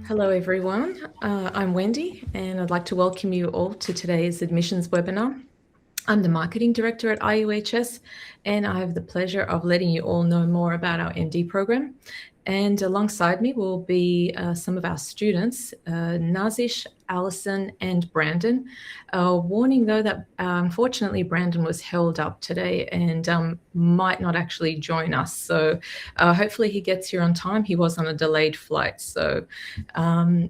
Hello everyone, I'm Wendy and I'd like to welcome you all to today's admissions webinar. I'm the Marketing Director at IUHS and I have the pleasure of letting you all know more about our MD program. And alongside me will be some of our students, Nazish, Alison and Brandon. Warning though that unfortunately Brandon was held up today and might not actually join us. So hopefully he gets here on time. He was on a delayed flight, so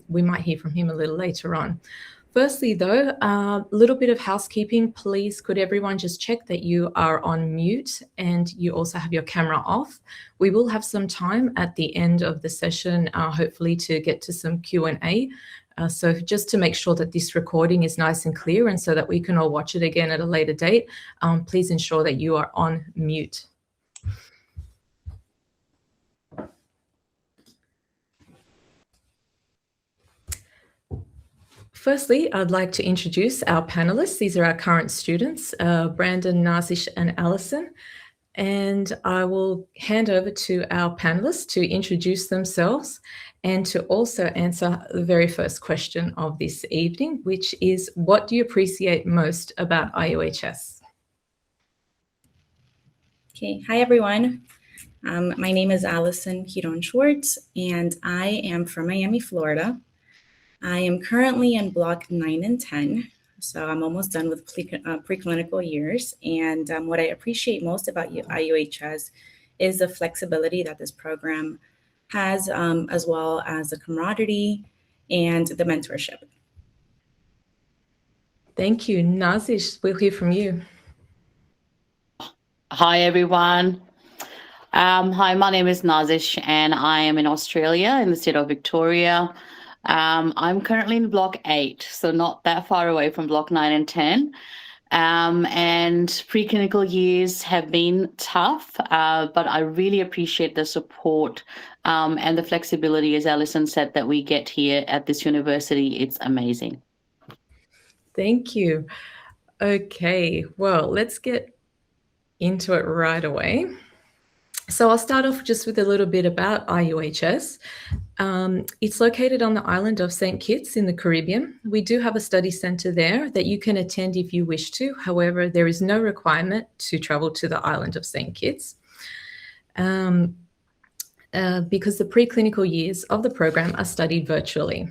we might hear from him a little later on. Firstly, though, a little bit of housekeeping. Please, could everyone just check that you are on mute and you also have your camera off? We will have some time at the end of the session, hopefully to get to some Q&A. So just to make sure that this recording is nice and clear and so that we can all watch it again at a later date, please ensure that you are on mute. Firstly, I'd like to introduce our panelists. These are our current students, Brandon, Nazish and Alison. And I will hand over to our panelists to introduce themselves and to also answer the very first question of this evening, which is, what do you appreciate most about IUHS? Okay, hi everyone. My name is Alison Hiron-Schwartz and I am from Miami, Florida. I am currently in block 9 and 10, so I'm almost done with preclinical years. And what I appreciate most about IUHS is the flexibility that this program has, as well as the camaraderie and the mentorship. Thank you. Nazish, we'll hear from you. Hi, everyone. Hi, my name is Nazish and I am in Australia in the state of Victoria. I'm currently in block 8, so not that far away from block 9 and 10. And preclinical years have been tough, but I really appreciate the support and the flexibility, as Alison said, that we get here at this university. It's amazing. Thank you. Okay, well, let's get into it right away. So I'll start off just with a little bit about IUHS. It's located on the island of St. Kitts in the Caribbean. We do have a study centre there that you can attend if you wish to. However, there is no requirement to travel to the island of St. Kitts because the preclinical years of the program are studied virtually.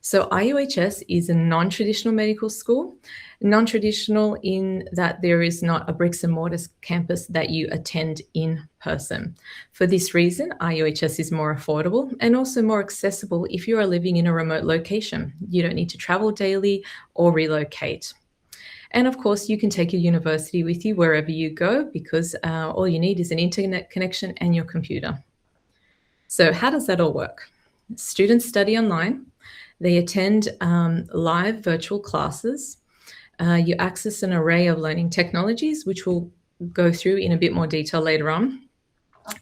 So IUHS is a non-traditional medical school, non-traditional in that there is not a bricks and mortar campus that you attend in person. For this reason, IUHS is more affordable and also more accessible if you are living in a remote location. You don't need to travel daily or relocate. And of course, you can take your university with you wherever you go because all you need is an internet connection and your computer. So how does that all work? Students study online. They attend live virtual classes. You access an array of learning technologies, which we'll go through in a bit more detail later on.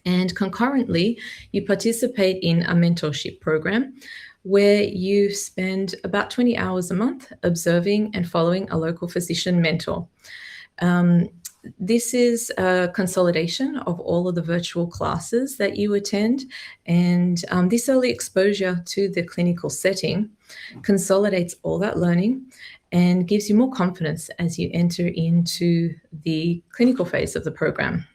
And concurrently, you participate in a mentorship program where you spend about 20 hours a month observing and following a local physician mentor. This is a consolidation of all of the virtual classes that you attend, and this early exposure to the clinical setting consolidates all that learning and gives you more confidence as you enter into the clinical phase of the program.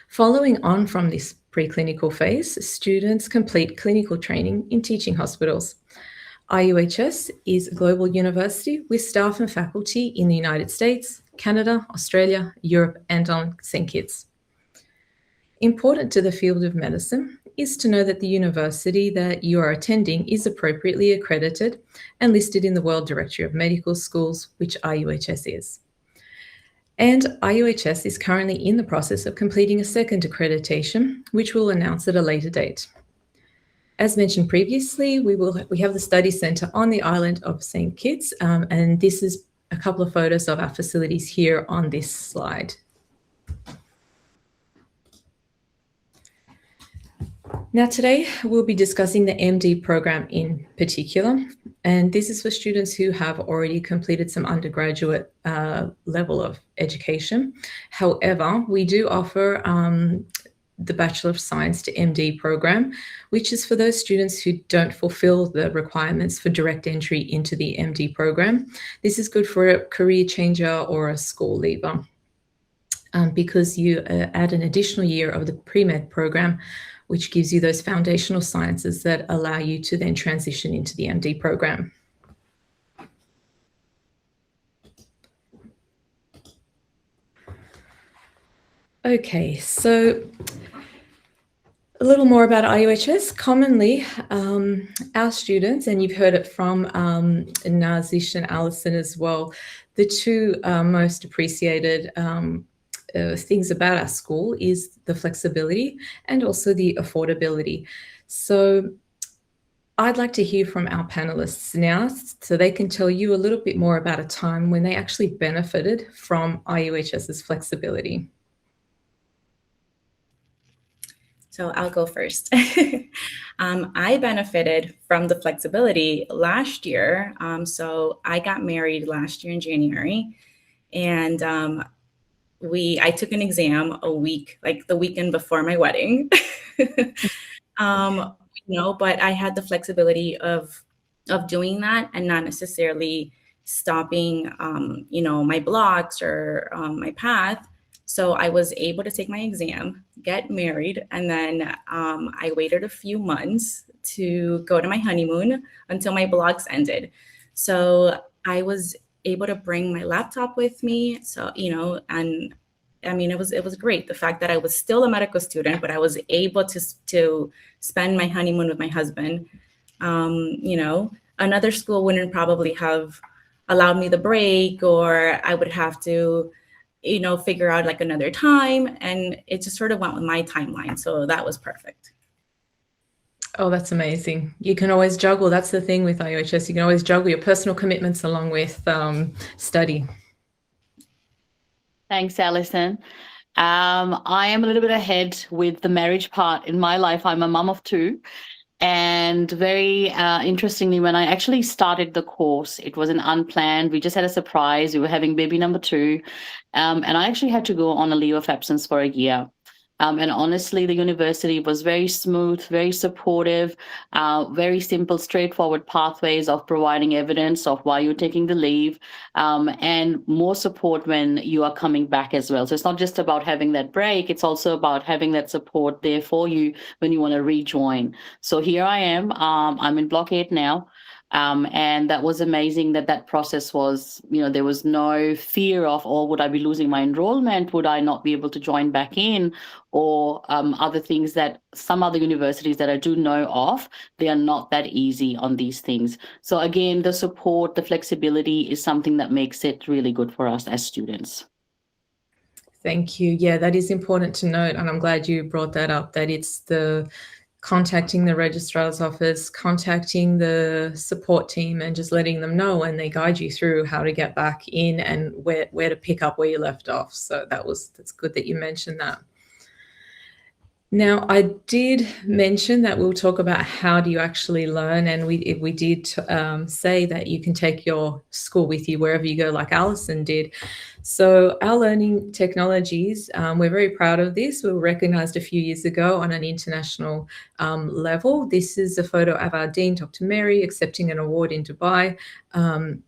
Following on from this preclinical phase, students complete clinical training in teaching hospitals. IUHS is a global university with staff and faculty in the United States, Canada, Australia, Europe, and on St. Kitts. Important to the field of medicine is to know that the university that you are attending is appropriately accredited and listed in the World Directory of Medical Schools, which IUHS is. And IUHS is currently in the process of completing a second accreditation, which we'll announce at a later date. As mentioned previously, we have the study centre on the island of St. Kitts, and this is a couple of photos of our facilities here on this slide. Now today we'll be discussing the MD program in particular, and this is for students who have already completed some undergraduate level of education. However, we do offer the Bachelor of Science to MD program, which is for those students who don't fulfill the requirements for direct entry into the MD program. This is good for a career changer or a school leaver, because you add an additional year of the pre-med program, which gives you those foundational sciences that allow you to then transition into the MD program. Okay, so a little more about IUHS. Commonly, our students, and you've heard it from Nazish and Alison as well, the two most appreciated things about our school is the flexibility and also the affordability. So I'd like to hear from our panelists now so they can tell you a little bit more about a time when they actually benefited from IUHS's flexibility. So I'll go first. I benefited from the flexibility last year. So I got married last year in January, and I took an exam a week, like the weekend before my wedding. But I had the flexibility of doing that and not necessarily stopping, my blocks or my path. So I was able to take my exam, get married, and then I waited a few months to go to my honeymoon until my blocks ended. So I was able to bring my laptop with me. So, and I mean, it was great. The fact that I was still a medical student, but I was able to spend my honeymoon with my husband. Another school wouldn't probably have allowed me the break, or I would have to, figure out like another time. And it just sort of went with my timeline. So that was perfect. Oh, that's amazing. You can always juggle. That's the thing with IUHS. You can always juggle your personal commitments along with study. Thanks, Alison. I am a little bit ahead with the marriage part in my life. I'm a mum of two. And very interestingly, when I actually started the course, it was an unplanned. We just had a surprise. We were having baby number 2. And I actually had to go on a leave of absence for a year. And honestly, the university was very smooth, very supportive, very simple, straightforward pathways of providing evidence of why you're taking the leave, and more support when you are coming back as well. So it's not just about having that break, it's also about having that support there for you when you want to rejoin. So here I am, I'm in Block 8 now. And that was amazing that process was, there was no fear of, would I be losing my enrollment? Would I not be able to join back in? Or other things that some other universities that I do know of, they are not that easy on these things. So again, the support, the flexibility is something that makes it really good for us as students. Thank you. Yeah, that is important to note. And I'm glad you brought that up, that it's the contacting the registrar's office, contacting the support team, and just letting them know, and they guide you through how to get back in and where to pick up where you left off. So that's good that you mentioned that. Now, I did mention that we'll talk about how do you actually learn, and we did say that you can take your school with you wherever you go, like Alison did. So our learning technologies, we're very proud of this. We were recognised a few years ago on an international level. This is a photo of our Dean, Dr. Mary, accepting an award in Dubai. And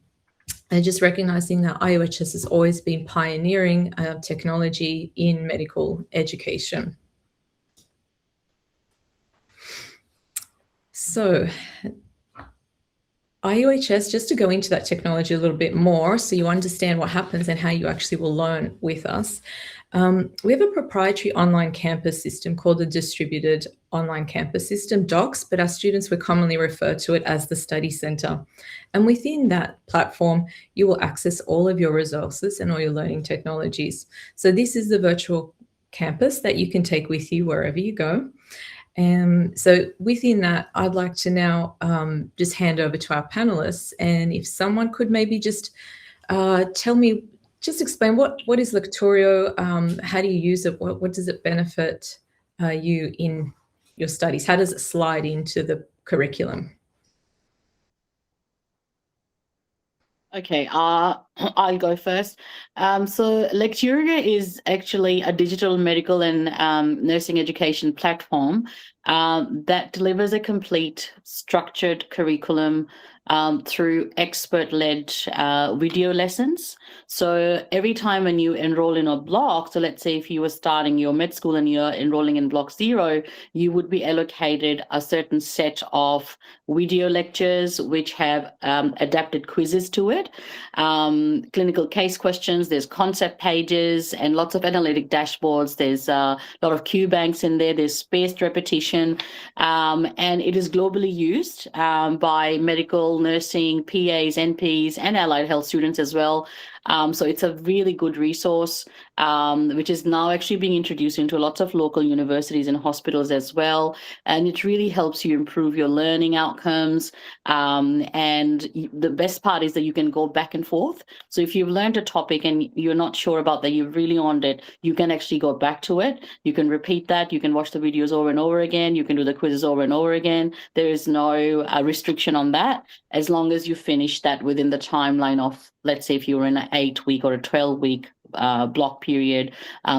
just recognising that IUHS has always been pioneering technology in medical education. So IUHS, just to go into that technology a little bit more so you understand what happens and how you actually will learn with us. We have a proprietary online campus system called the Distributed Online Campus System, DOCS, but our students would commonly refer to it as the Study Centre. And within that platform, you will access all of your resources and all your learning technologies. So this is the virtual campus that you can take with you wherever you go. So within that, I'd like to now just hand over to our panelists, and if someone could maybe just tell me, just explain what is Lectorio, how do you use it, what does it benefit you in your studies, how does it slide into the curriculum? Okay, I'll go first. So Lecturia is actually a digital medical and nursing education platform that delivers a complete structured curriculum through expert-led video lessons. So every time when you enroll in a block, so let's say if you were starting your med school and you're enrolling in block 0, you would be allocated a certain set of video lectures which have adapted quizzes to it, clinical case questions, there's concept pages and lots of analytic dashboards. There's a lot of Q banks in there, there's spaced repetition, and it is globally used by medical, nursing, PAs, NPs, and allied health students as well. So it's a really good resource, which is now actually being introduced into lots of local universities and hospitals as well. And it really helps you improve your learning outcomes. And the best part is that you can go back and forth. So if you've learned a topic and you're not sure about that, you've really learned it, you can actually go back to it. You can repeat that. You can watch the videos over and over again. You can do the quizzes over and over again. There is no restriction on that, as long as you finish that within the timeline of, let's say if you were in an 8-week or a 12-week block period,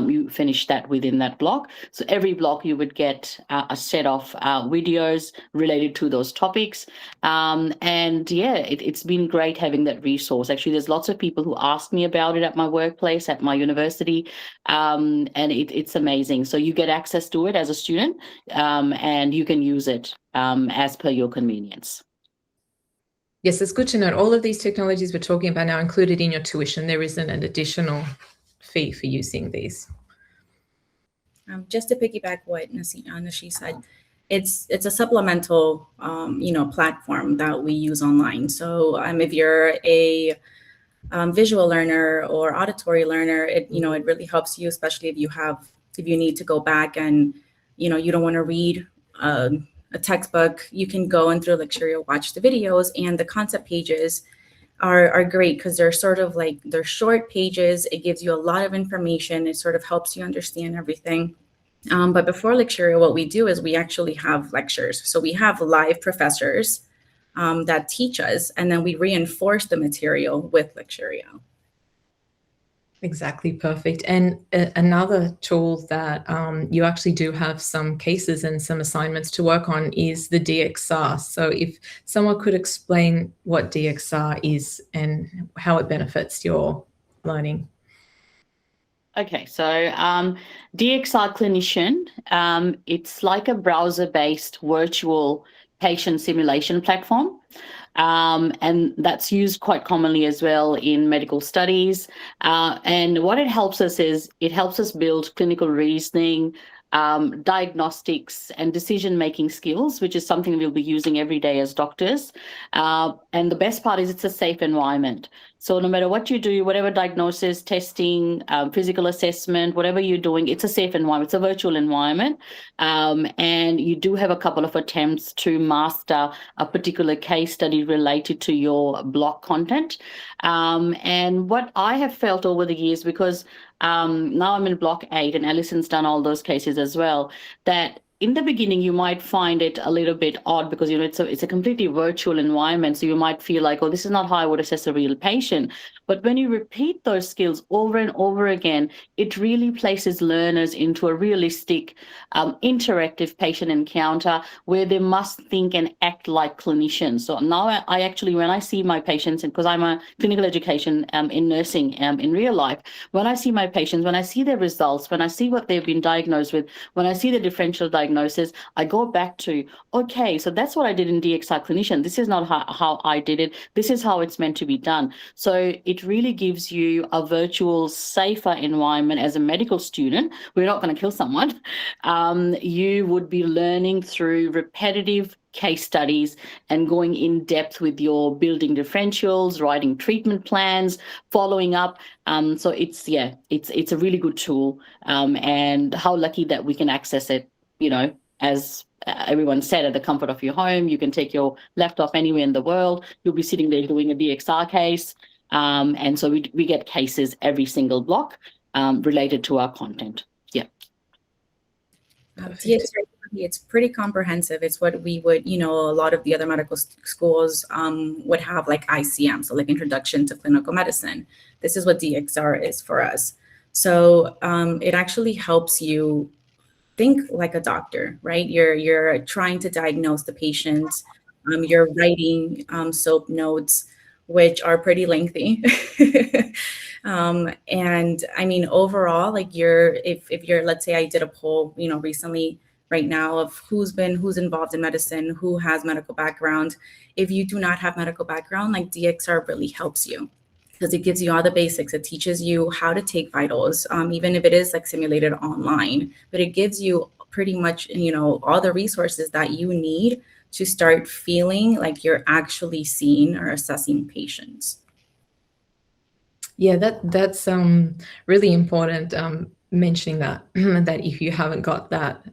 you finish that within that block. So every block you would get a set of videos related to those topics. And yeah, it's been great having that resource. Actually, there's lots of people who ask me about it at my workplace, at my university, and it's amazing. So you get access to it as a student, and you can use it as per your convenience. Yes, it's good to note all of these technologies we're talking about now included in your tuition. There isn't an additional fee for using these. Just to piggyback what Nashi said, it's a supplemental platform that we use online. So if you're a visual learner or auditory learner, it really helps you, especially if you need to go back and you don't want to read a textbook. You can go and through Lecturia watch the videos, and the concept pages are great because they're sort of like, they're short pages. It gives you a lot of information. It sort of helps you understand everything. But before Lecturia, what we do is we actually have lectures. So we have live professors that teach us, and then we reinforce the material with Lecturia. Exactly, perfect. And another tool that you actually do have some cases and some assignments to work on is the DXR. So if someone could explain what DXR is and how it benefits your learning. Okay, so DXR Clinician, it's like a browser-based virtual patient simulation platform. And that's used quite commonly as well in medical studies. And what it helps us is, it helps us build clinical reasoning, diagnostics and decision-making skills, which is something we'll be using every day as doctors. And the best part is it's a safe environment. So no matter what you do, whatever diagnosis, testing, physical assessment, whatever you're doing, it's a safe environment. It's a virtual environment. And you do have a couple of attempts to master a particular case study related to your block content. And what I have felt over the years, because now I'm in block 8 and Alison's done all those cases as well, that in the beginning, you might find it a little bit odd because, it's a completely virtual environment. So you might feel like, oh, this is not how I would assess a real patient. But when you repeat those skills over and over again, it really places learners into a realistic, interactive patient encounter where they must think and act like clinicians. So now I actually, when I see my patients, and because I'm a clinical education in nursing in real life, when I see my patients, when I see their results, when I see what they've been diagnosed with, when I see the differential diagnosis, I go back to, okay, so that's what I did in DXR Clinician. This is not how I did it. This is how it's meant to be done. So it really gives you a virtual, safer environment as a medical student. We're not going to kill someone. You would be learning through repetitive case studies and going in depth with your building differentials, writing treatment plans, following up. So it's a really good tool, and how lucky that we can access it, as everyone said, at the comfort of your home. You can take your laptop anywhere in the world. You'll be sitting there doing a DXR case. And so we get cases every single block related to our content. Yeah. DXR It's pretty comprehensive. It's what we would, a lot of the other medical schools would have, like ICM, so like Introduction to Clinical Medicine. This is what DXR is for us. So it actually helps you think like a doctor, right? You're trying to diagnose the patient. You're writing SOAP notes, which are pretty lengthy. And I mean, overall, like if you're, let's say I did a poll, recently right now of who's involved in medicine, who has medical background. If you do not have medical background, like DXR really helps you because it gives you all the basics. It teaches you how to take vitals, even if it is like simulated online, but it gives you pretty much, all the resources that you need to start feeling like you're actually seeing or assessing patients. Yeah, that's really important, mentioning that that if you haven't got that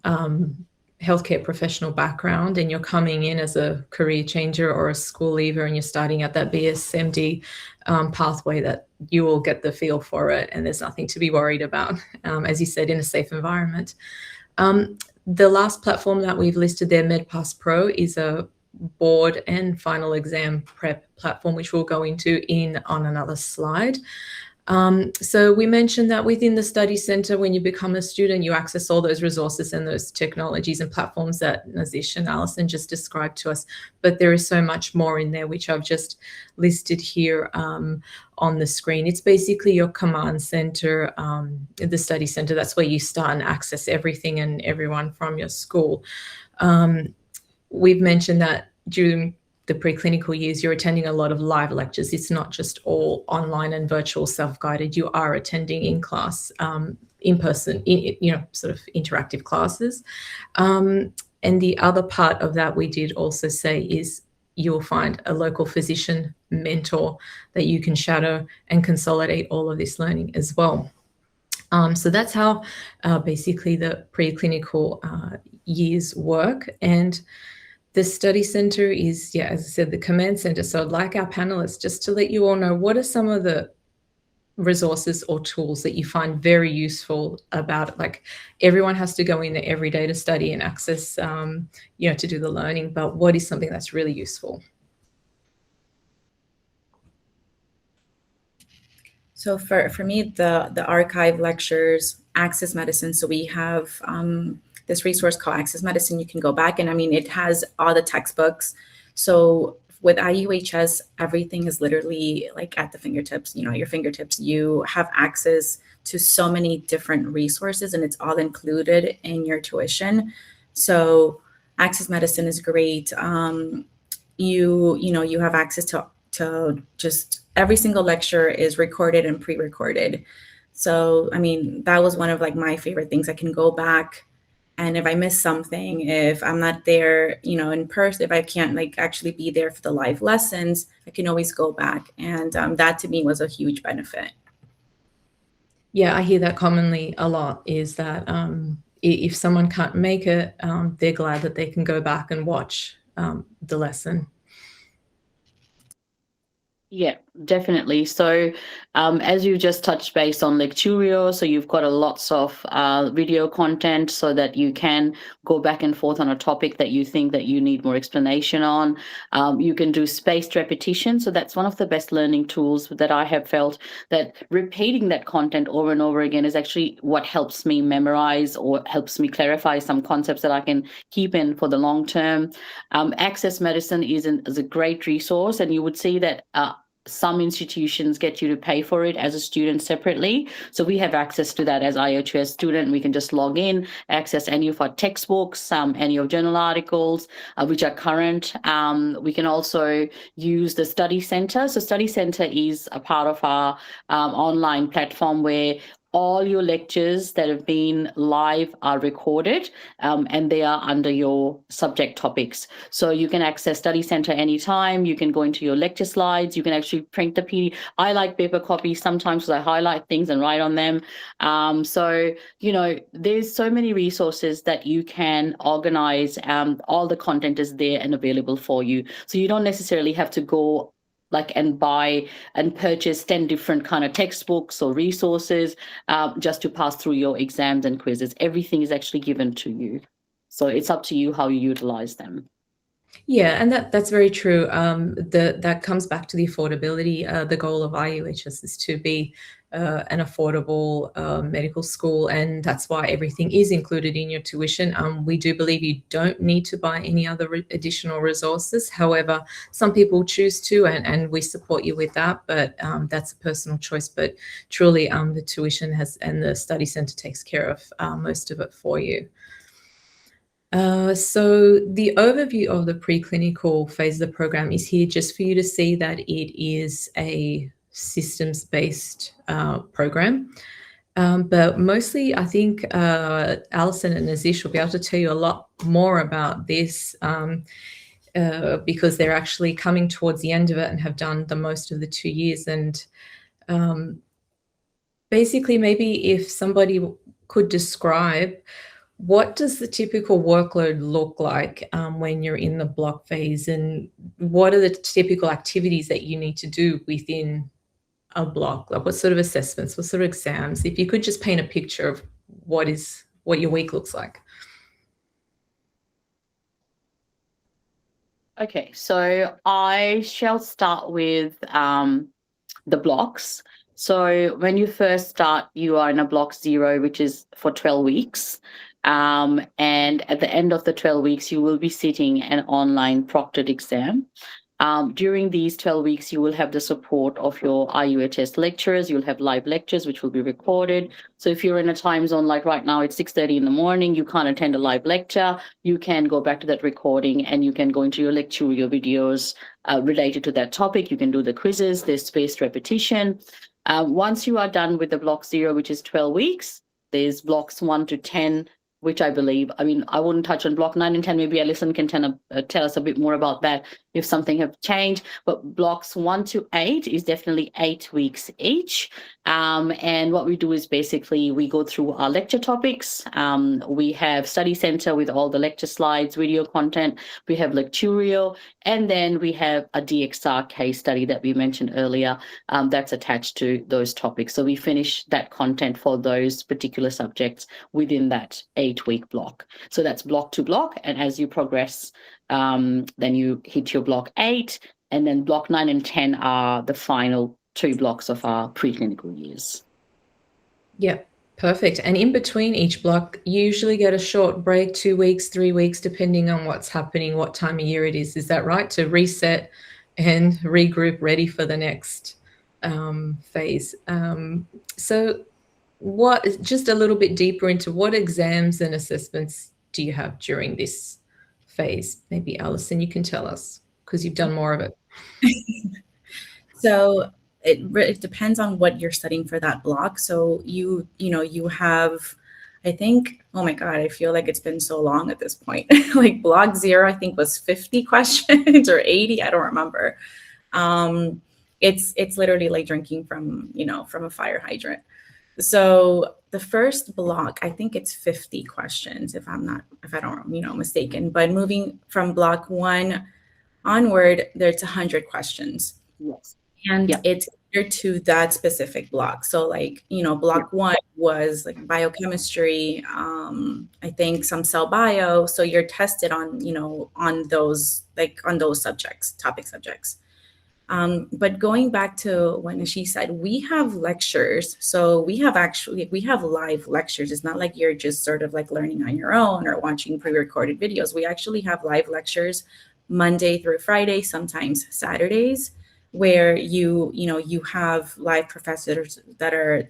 healthcare professional background and you're coming in as a career changer or a school leaver and you're starting at that BSMD pathway, that you will get the feel for it and there's nothing to be worried about, as you said, in a safe environment. The last platform that we've listed there, MedPass Pro, is a board and final exam prep platform, which we'll go into on another slide. So we mentioned that within the study center, when you become a student, you access all those resources and those technologies and platforms that Nazish and Alison just described to us. But there is so much more in there, which I've just listed here on the screen. It's basically your command center, the study center. That's where you start and access everything and everyone from your school. We've mentioned that during the preclinical years, you're attending a lot of live lectures. It's not just all online and virtual self-guided. You are attending in class, in person, sort of interactive classes. And the other part of that we did also say is you'll find a local physician mentor that you can shadow and consolidate all of this learning as well. So that's how basically the preclinical years work. And the study center is, as I said, the command center. So I'd like our panelists just to let you all know, what are some of the resources or tools that you find very useful about it? Like, everyone has to go in there every day to study and access, to do the learning, but what is something that's really useful? So for me, the archive lectures, Access Medicine. So we have this resource called Access Medicine. You can go back and it has all the textbooks. So with IUHS, everything is literally like at the fingertips, your fingertips. You have access to so many different resources and it's all included in your tuition. So Access Medicine is great. You have access to just every single lecture is recorded and pre-recorded. So, that was one of like my favorite things. I can go back and if I miss something, if I'm not there, in person, if I can't like actually be there for the live lessons, I can always go back. And that to me was a huge benefit. Yeah, I hear that commonly a lot, is that if someone can't make it, they're glad that they can go back and watch the lesson. Yeah, definitely. So as you just touched base on Lecturio, so you've got lots of video content so that you can go back and forth on a topic that you think that you need more explanation on. You can do spaced repetition. So that's one of the best learning tools that I have felt, that repeating that content over and over again is actually what helps me memorize or helps me clarify some concepts that I can keep in for the long term. Access Medicine is a great resource, and you would see that some institutions get you to pay for it as a student separately. So we have access to that as IUHS student. We can just log in, access any of our textbooks, any of journal articles, which are current. We can also use the Study Center. So Study Center is a part of our online platform where all your lectures that have been live are recorded, and they are under your subject topics. So you can access Study Center anytime. You can go into your lecture slides. You can actually print the PDF. I like paper copies sometimes because I highlight things and write on them. So, there's so many resources that you can organize. All the content is there and available for you. So you don't necessarily have to go and buy and purchase 10 different kind of textbooks or resources just to pass through your exams and quizzes. Everything is actually given to you. So it's up to you how you utilize them. Yeah, and that's very true. That comes back to the affordability. The goal of IUHS is to be an affordable medical school, and that's why everything is included in your tuition. We do believe you don't need to buy any other additional resources. However, some people choose to, and we support you with that, but that's a personal choice. But truly, the tuition and the study center takes care of most of it for you. So the overview of the preclinical phase of the program is here just for you to see that it is a systems-based program. But mostly, I think Alison and Nazish will be able to tell you a lot more about this because they're actually coming towards the end of it and have done the most of the 2 years. And basically, maybe if somebody could describe what does the typical workload look like when you're in the block phase, and what are the typical activities that you need to do within a block? Like what sort of assessments, what sort of exams? If you could just paint a picture of what your week looks like. Okay, so I shall start with the blocks. So when you first start, you are in a block 0, which is for 12 weeks. And at the end of the 12 weeks, you will be sitting an online proctored exam. During these 12 weeks, you will have the support of your IUHS lecturers. You'll have live lectures, which will be recorded. So if you're in a time zone, like right now, it's 6:30 in the morning, you can't attend a live lecture, you can go back to that recording and you can go into your lecture videos related to that topic. You can do the quizzes, there's spaced repetition. Once you are done with the block 0, which is 12 weeks, there's blocks 1 to 10, which I believe, I wouldn't touch on block 9 and 10. Maybe Alison can tell us a bit more about that if something have changed. But blocks 1 to 8 is definitely 8 weeks each. And what we do is basically we go through our lecture topics. We have study center with all the lecture slides, video content. We have lecturio, and then we have a DXR case study that we mentioned earlier that's attached to those topics. So we finish that content for those particular subjects within that 8-week block. So that's block to block. And as you progress, then you hit your block 8, and then block 9 and 10 are the final 2 blocks of our preclinical years. Yeah, perfect. And in between each block, you usually get a short break, 2 weeks, 3 weeks, depending on what's happening, what time of year it is. Is that right? To reset and regroup, ready for the next phase. So just a little bit deeper into what exams and assessments do you have during this phase? Maybe Alison, you can tell us because you've done more of it. So it depends on what you're studying for that block. So you have, I think, oh my God, I feel like it's been so long at this point. Like block 0, I think was 50 questions or 80, I don't remember. It's literally like drinking from a fire hydrant. So the first block, I think it's 50 questions if I don't mistaken. But moving from block 1 onward, there's 100 questions. Yes. And it's geared to that specific block. So like, block 1 was like biochemistry, I think some cell bio. So you're tested on those topic subjects. But going back to when she said, we have lectures. So we have live lectures. It's not like you're just sort of like learning on your own or watching pre-recorded videos. We actually have live lectures Monday through Friday, sometimes Saturdays, where you have live professors that are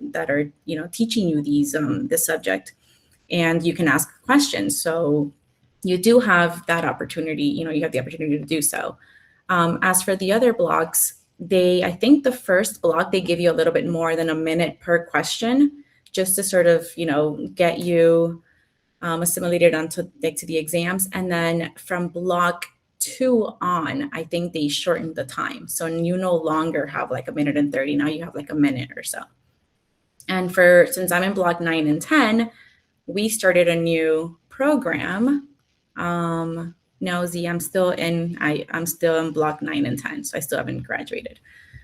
teaching you this subject, and you can ask questions. So you do have that opportunity. You have the opportunity to do so. As for the other blocks, I think the first block, they give you a little bit more than a minute per question, just to sort of, get you assimilated onto to the exams. And then from block 2 on, I think they shortened the time. So you no longer have like 1 minute and 30. Now you have like a minute or so. And since I'm in block 9 and 10, we started a new program. No, Z, I'm still in block 9 and 10, so I still haven't graduated.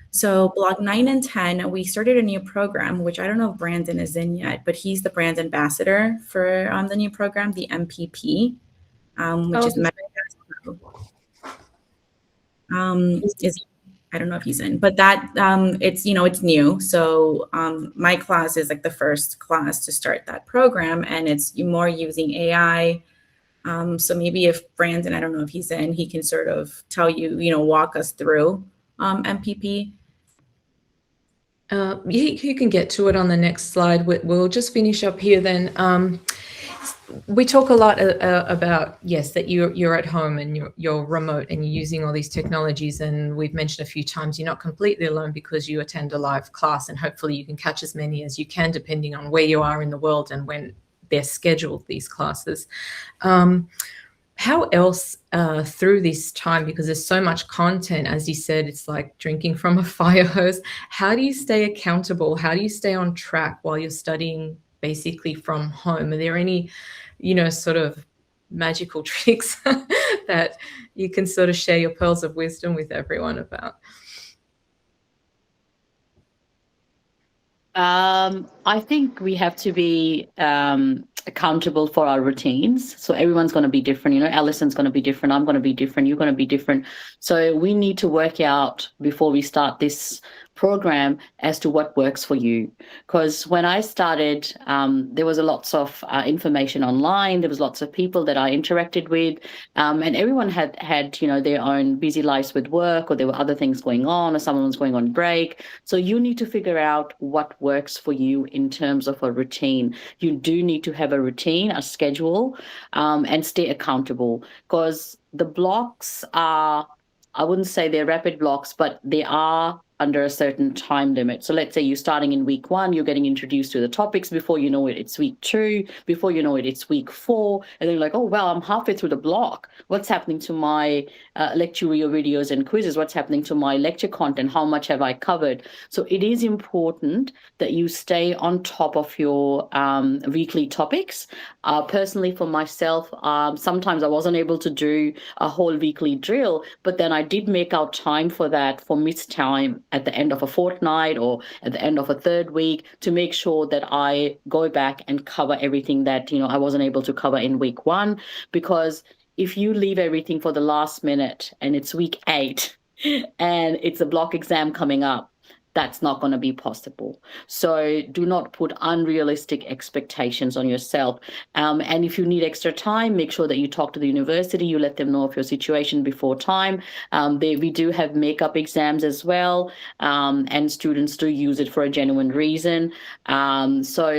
So block 9 and 10, we started a new program, which I don't know if Brandon is in yet, but he's the brand ambassador for the new program, the MPP. which is is I don't know if he's in, but that it's it's new. So my class is like the first class to start that program, and it's more using AI. So maybe if Brandon, I don't know if he's in, he can sort of tell you, walk us through MPP. You can get to it on the next slide. We'll just finish up here then. We talk a lot about, yes, that you're at home and you're remote and you're using all these technologies. And we've mentioned a few times you're not completely alone because you attend a live class, and hopefully you can catch as many as you can depending on where you are in the world and when they're scheduled, these classes. How else through this time, because there's so much content, as you said, it's like drinking from a fire hose. How do you stay accountable? How do you stay on track while you're studying basically from home? Are there any, sort of magical tricks that you can sort of share your pearls of wisdom with everyone about? I think we have to be accountable for our routines. So everyone's going to be different. Allison's going to be different. I'm going to be different. You're going to be different. So we need to work out before we start this program as to what works for you. Because when I started, there was lots of information online. There was lots of people that I interacted with, and everyone had their own busy lives with work, or there were other things going on, or someone was going on break. So you need to figure out what works for you in terms of a routine. You do need to have a routine, a schedule, and stay accountable, because the blocks are, I wouldn't say they're rapid blocks, but they are under a certain time limit. So let's say you're starting in week 1, you're getting introduced to the topics. Before you know it, it's week 2. Before you know it, it's week 4. And then you're like, oh, well, I'm halfway through the block. What's happening to my lectuarial videos and quizzes? What's happening to my lecture content? How much have I covered? So it is important that you stay on top of your weekly topics. Personally, for myself, sometimes I wasn't able to do a whole weekly drill, but then I did make out time for that, for missed time at the end of a fortnight or at the end of a 3rd week, to make sure that I go back and cover everything that I wasn't able to cover in week 1. Because if you leave everything for the last minute and it's week 8 and it's a block exam coming up, that's not going to be possible. So do not put unrealistic expectations on yourself. And if you need extra time, make sure that you talk to the university, you let them know of your situation before time. We do have makeup exams as well, and students do use it for a genuine reason. So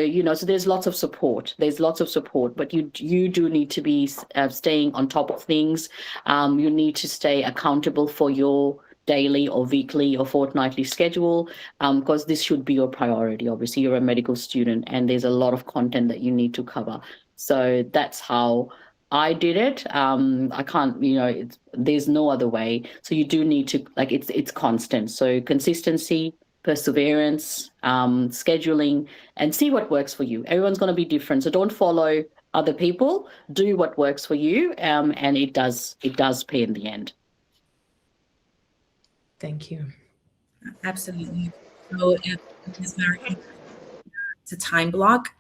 there's lots of support. But you do need to be staying on top of things. You need to stay accountable for your daily or weekly or fortnightly schedule, because this should be your priority. Obviously, you're a medical student and there's a lot of content that you need to cover. So that's how I did it. I can't, there's no other way. So you do need to, it's constant. So consistency, perseverance, scheduling, and see what works for you. Everyone's going to be different. So don't follow other people. Do what works for you, and it does pay in the end. Thank you. Absolutely. So it's very important to time block.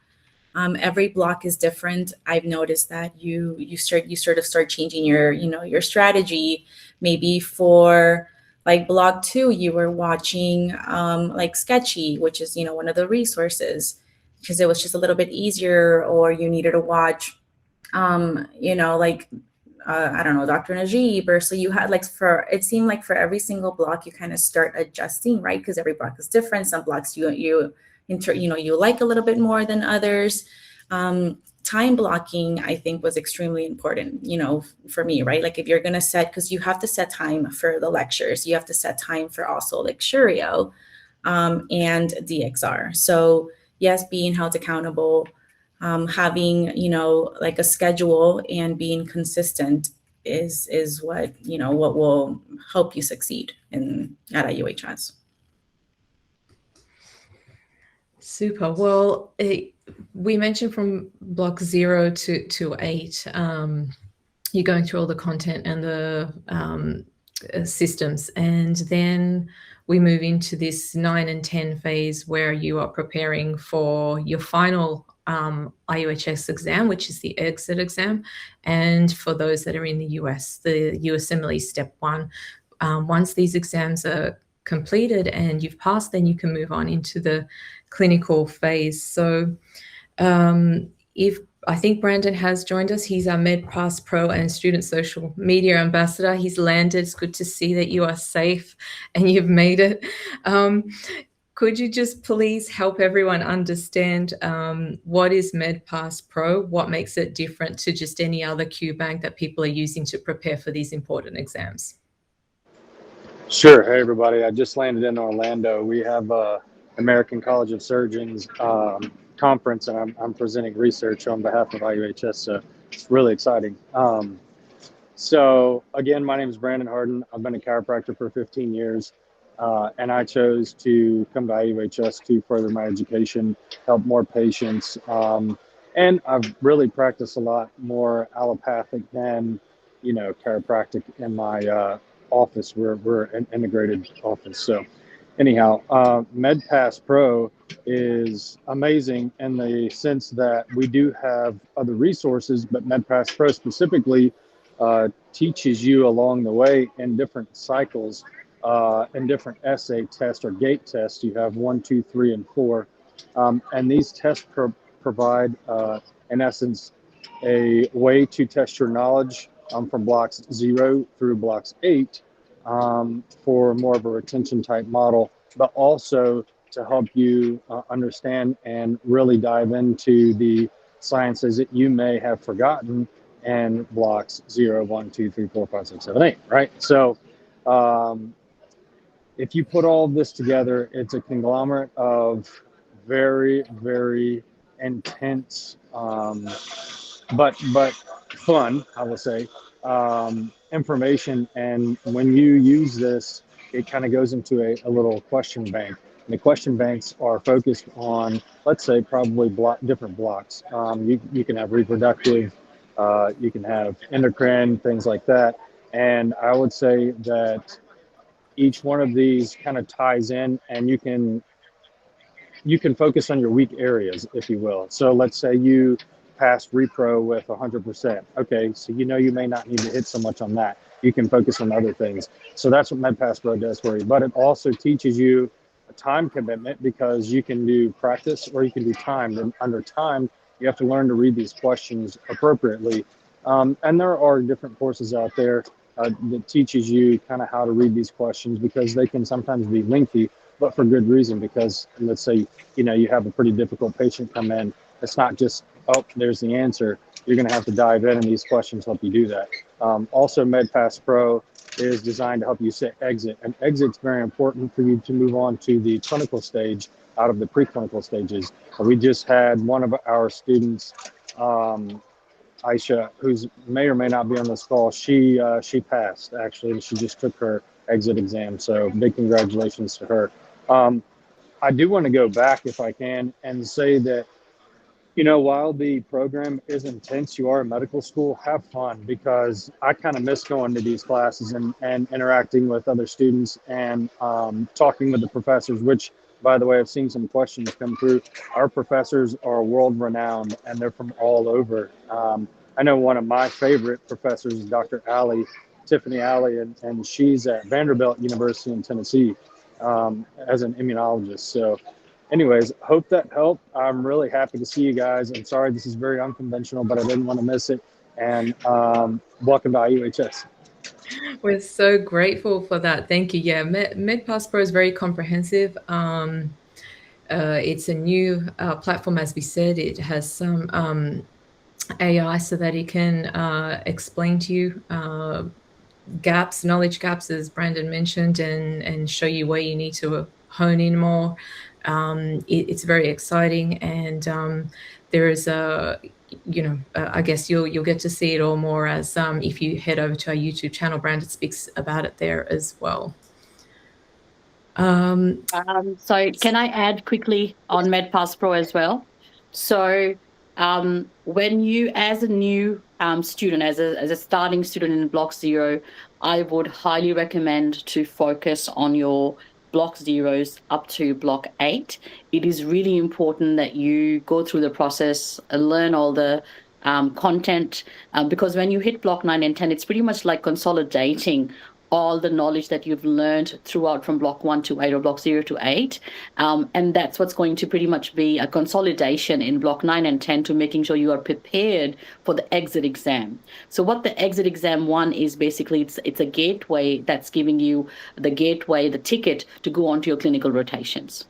Every block is different. I've noticed that you sort of start changing your strategy. Maybe for like block 2, you were watching like Sketchy, which is one of the resources, because it was just a little bit easier, or you needed to watch I don't know, Dr. Najib, or so you had it seemed like for every single block you kind of start adjusting, right? Because every block is different. Some blocks you like a little bit more than others. Time blocking, I think, was extremely important, for me, right? Like if you're going to set, because you have to set time for the lectures, you have to set time for also Lecturio and DXR. So yes, being held accountable, having like a schedule and being consistent is what what will help you succeed at IUHS. Super. Well, we mentioned from block 0 to 8, you're going through all the content and the systems, and then we move into this 9 and 10 phase where you are preparing for your final IUHS exam, which is the exit exam, and for those that are in the US, the USMLE Step 1. Once these exams are completed and you've passed, then you can move on into the clinical phase. So if I think Brandon has joined us. He's our MedPass Pro and Student Social Media Ambassador. He's landed. It's good to see that you are safe and you've made it. Could you just please help everyone understand what is MedPass Pro? What makes it different to just any other QBank that people are using to prepare for these important exams? Sure. Hey, everybody. I just landed in Orlando. We have American College of Surgeons conference, and I'm presenting research on behalf of IUHS, so it's really exciting. So again, my name is Brandon Harden. I've been a chiropractor for 15 years, and I chose to come to IUHS to further my education, help more patients, and I've really practiced a lot more allopathic than, chiropractic in my office. We're an integrated office, so anyhow, MedPass Pro is amazing in the sense that we do have other resources, but MedPass Pro specifically teaches you along the way in different cycles, in different essay tests or gate tests. You have 1, 2, 3, and 4. And these tests provide, in essence, a way to test your knowledge from blocks 0 through blocks 8. For more of a retention type model, but also to help you understand and really dive into the sciences that you may have forgotten in blocks 0, 1, 2, 3, 4, 5, 6, 7, 8, right? So if you put all of this together, it's a conglomerate of very, very intense, but fun, I will say, information. And when you use this, it kind of goes into a little question bank. And the question banks are focused on, let's say, probably different blocks. You can have reproductive, you can have endocrine, things like that. And I would say that each one of these kind of ties in, and you can focus on your weak areas, if you will. So let's say you pass repro with 100%. Okay, so you may not need to hit so much on that. You can focus on other things. So that's what MedPass Pro does for you. But it also teaches you a time commitment, because you can do practice or you can do time. And under time, you have to learn to read these questions appropriately. And there are different courses out there that teaches you kind of how to read these questions, because they can sometimes be lengthy, but for good reason. Because let's say, you have a pretty difficult patient come in. It's not just, oh, there's the answer. You're going to have to dive in, and these questions help you do that. Also, MedPass Pro is designed to help you say exit. And exit's very important for you to move on to the clinical stage out of the preclinical stages. We just had one of our students, Aisha, who's may or may not be on this call. She passed, actually, and she just took her exit exam. So big congratulations to her. I do want to go back, if I can, and say that, while the program is intense, you are in medical school, have fun, because I kind of miss going to these classes and interacting with other students and talking with the professors, which, by the way, I've seen some questions come through. Our professors are world renowned, and they're from all over. I know one of my favorite professors is Dr. Tiffany Alley, and she's at Vanderbilt University in Tennessee as an immunologist. So anyways, hope that helped. I'm really happy to see you guys. I'm sorry this is very unconventional, but I didn't want to miss it. And welcome to IUHS. We're so grateful for that. Thank you. Yeah, MedPass Pro is very comprehensive. It's a new platform, as we said. It has some AI so that it can explain to you knowledge gaps, as Brandon mentioned, and show you where you need to hone in more. It's very exciting, and there is I guess you'll get to see it all more as if you head over to our YouTube channel. Brandon speaks about it there as well. So can I add quickly on MedPass Pro as well? So when you, as a new student, as a starting student in Block 0, I would highly recommend to focus on your block zeros up to block 8, it is really important that you go through the process and learn all the content, because when you hit block 9 and 10, it's pretty much like consolidating all the knowledge that you've learned throughout from block 1 to 8 or block 0 to 8. And that's what's going to pretty much be a consolidation in block 9 and 10 to making sure you are prepared for the exit exam. So what the exit exam 1 is, basically, it's a gateway that's giving you the ticket to go on to your clinical rotations.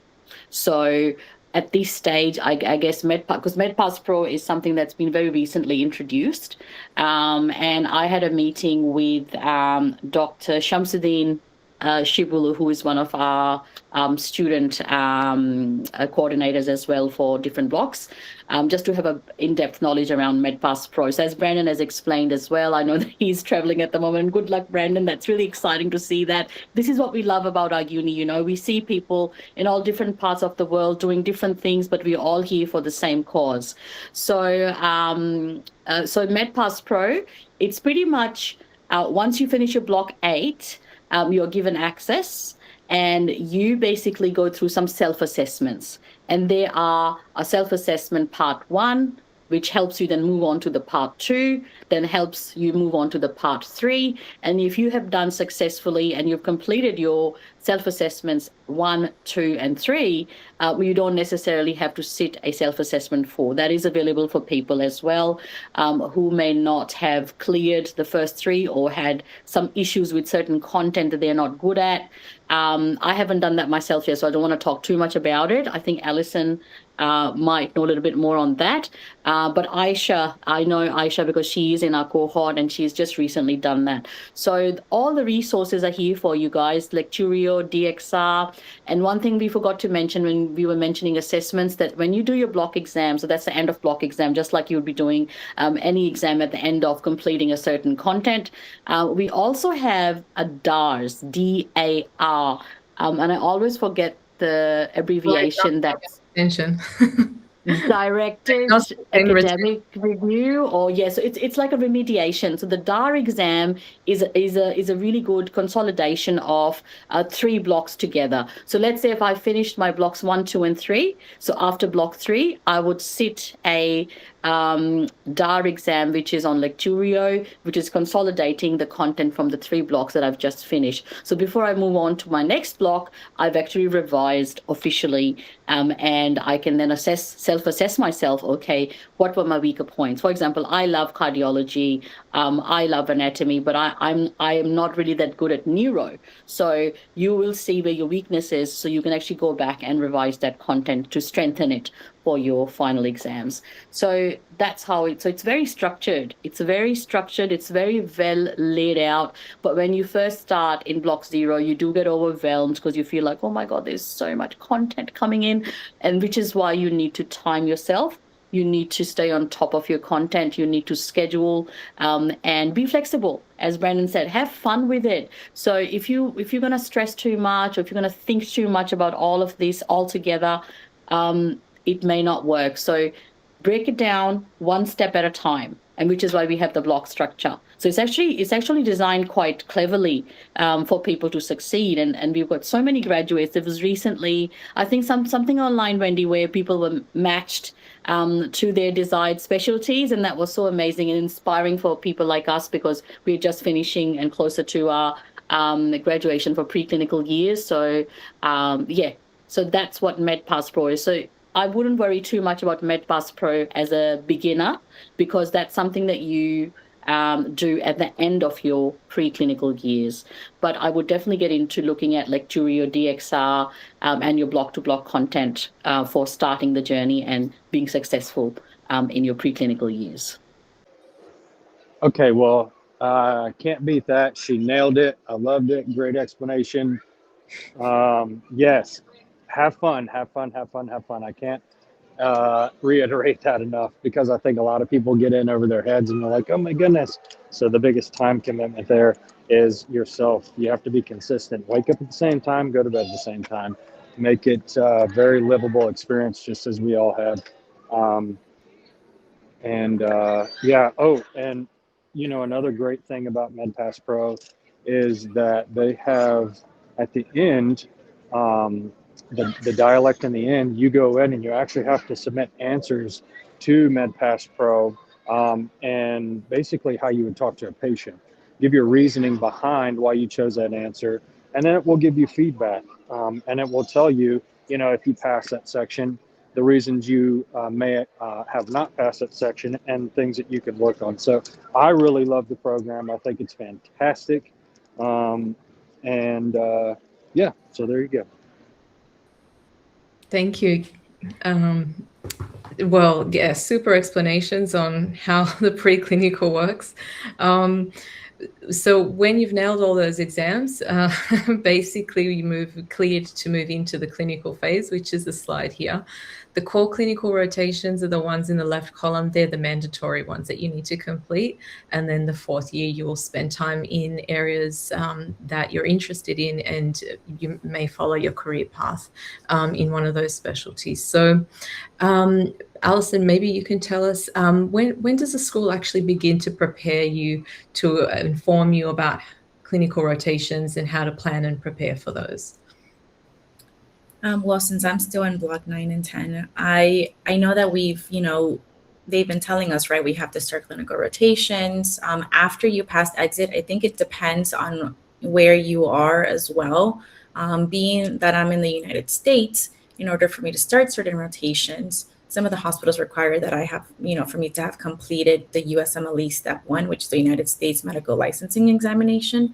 So at this stage, I guess because MedPass Pro is something that's been very recently introduced. And I had a meeting with Dr. Shamsuddin Shibulu, who is one of our student coordinators as well for different blocks, just to have an in-depth knowledge around MedPass Pro. So as Brandon has explained as well, I know that he's traveling at the moment. Good luck, Brandon. That's really exciting to see that. This is what we love about our uni. You know, we see people in all different parts of the world doing different things, but we're all here for the same cause. So, so MedPass Pro, it's pretty much once you finish your block 8, you're given access, and you basically go through some self-assessments. And there are a self-assessment part 1, which helps you then move on to the part 2, then helps you move on to the part 3. And if you have done successfully and you've completed your self-assessments 1, 2, and 3, you don't necessarily have to sit a self-assessment 4. That is available for people as well who may not have cleared the first 3 or had some issues with certain content that they're not good at. I haven't done that myself yet, so I don't want to talk too much about it. I think Alison might know a little bit more on that. But Aisha, I know Aisha because she is in our cohort and she's just recently done that. So all the resources are here for you guys, Lecturio, DXR. And one thing we forgot to mention when we were mentioning assessments, that when you do your block exam, so that's the end of block exam, just like you would be doing any exam at the end of completing a certain content, we also have a DARS, D-A-R. And I always forget the abbreviation. That's Extension. directed academic review, or yes, so it's like a remediation. So the DAR exam is a really good consolidation of 3 blocks together. So let's say if I finished my blocks 1, 2, and 3, so after block 3, I would sit a DAR exam, which is on Lecturio, which is consolidating the content from the 3 blocks that I've just finished. So before I move on to my next block, I've actually revised officially, and I can then self-assess myself. Okay, what were my weaker points? For example, I love cardiology, I love anatomy, but I am not really that good at neuro. So you will see where your weakness is, so you can actually go back and revise that content to strengthen it for your final exams. So that's how so it's very structured. It's very well laid out. But when you first start in block 0, you do get overwhelmed because you feel like, oh my God, there's so much content coming in. And which is why you need to time yourself. You need to stay on top of your content. You need to schedule and be flexible. As Brandon said, have fun with it. So if you're going to stress too much, or if you're going to think too much about all of this altogether, it may not work. So break it down one step at a time, and which is why we have the block structure. So it's actually designed quite cleverly for people to succeed. And we've got so many graduates. There was recently, I think, something online, Wendy, where people were matched to their desired specialties, and that was so amazing and inspiring for people like us, because we're just finishing and closer to our graduation for preclinical years. So so that's what MedPass Pro is. So I wouldn't worry too much about MedPass Pro as a beginner, because that's something that you do at the end of your preclinical years. But I would definitely get into looking at Lecturio, DXR, and your block-to-block content for starting the journey and being successful in your preclinical years. Okay, well, can't beat that. She nailed it. I loved it. Great explanation. Yes, have fun. I can't reiterate that enough, because I think a lot of people get in over their heads and they're like, oh my goodness. So the biggest time commitment there is yourself. You have to be consistent. Wake up at the same time, go to bed at the same time. Make it a very livable experience, just as we all have. And you know, another great thing about MedPass Pro is that they have, at the end, the dialect in the end, you go in and you actually have to submit answers to MedPass Pro, and basically how you would talk to a patient. Give your reasoning behind why you chose that answer, and then it will give you feedback, and it will tell you, if you pass that section, the reasons you may have not passed that section, and things that you could work on. So I really love the program. I think it's fantastic. Yeah, so there you go. Thank you. Well, yeah, super explanations on how the preclinical works. So when you've nailed all those exams, basically you cleared to move into the clinical phase, which is the slide here. The core clinical rotations are the ones in the left column. They're the mandatory ones that you need to complete. And then the fourth year, you will spend time in areas that you're interested in, and you may follow your career path in one of those specialties. So Alison, maybe you can tell us, when does the school actually begin to prepare you, to inform you about clinical rotations and how to plan and prepare for those? Well, since I'm still in block 9 and 10, I know that they've been telling us, right, we have to start clinical rotations. After you pass exit, I think it depends on where you are as well. Being that I'm in the United States, in order for me to start certain rotations, some of the hospitals require that I have, for me to have completed the USMLE Step 1, which is the United States Medical Licensing Examination,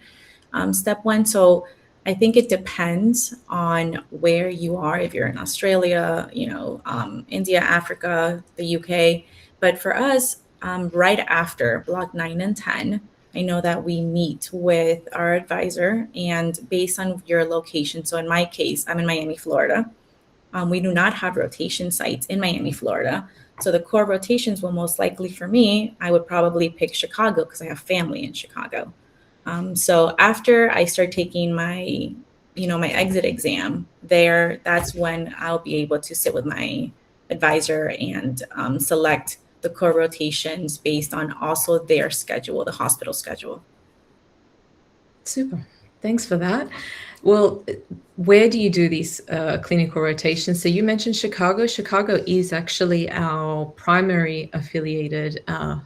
Step 1. So I think it depends on where you are, if you're in Australia, India, Africa, the UK. But for us, right after block 9 and 10, I know that we meet with our advisor, and based on your location. So in my case, I'm in Miami, Florida. We do not have rotation sites in Miami, Florida. So the core rotations will most likely, for me, I would probably pick Chicago because I have family in Chicago. So after I start taking my exit exam there, that's when I'll be able to sit with my advisor and select the core rotations based on also their schedule, the hospital schedule. Super. Thanks for that. Well, where do you do these clinical rotations? So you mentioned Chicago. Chicago is actually our primary affiliated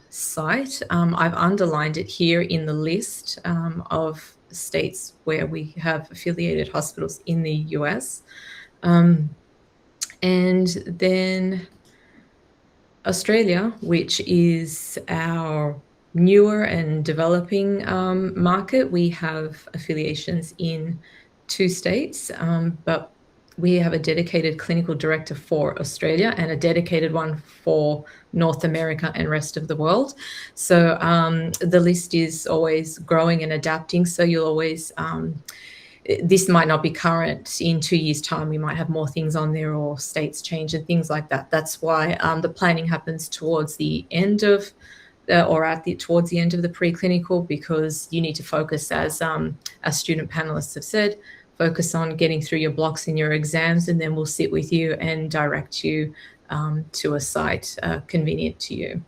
site. I've underlined it here in the list of states where we have affiliated hospitals in the US. And then Australia, which is our newer and developing market, we have affiliations in 2 states, but we have a dedicated clinical director for Australia and a dedicated one for North America and rest of the world. So the list is always growing and adapting. So you'll always, this might not be current in 2 years' time. We might have more things on there, or states change and things like that. That's why the planning happens towards the end of towards the end of the preclinical, because you need to focus, as student panelists have said, focus on getting through your blocks in your exams, and then we'll sit with you and direct you to a site convenient to you.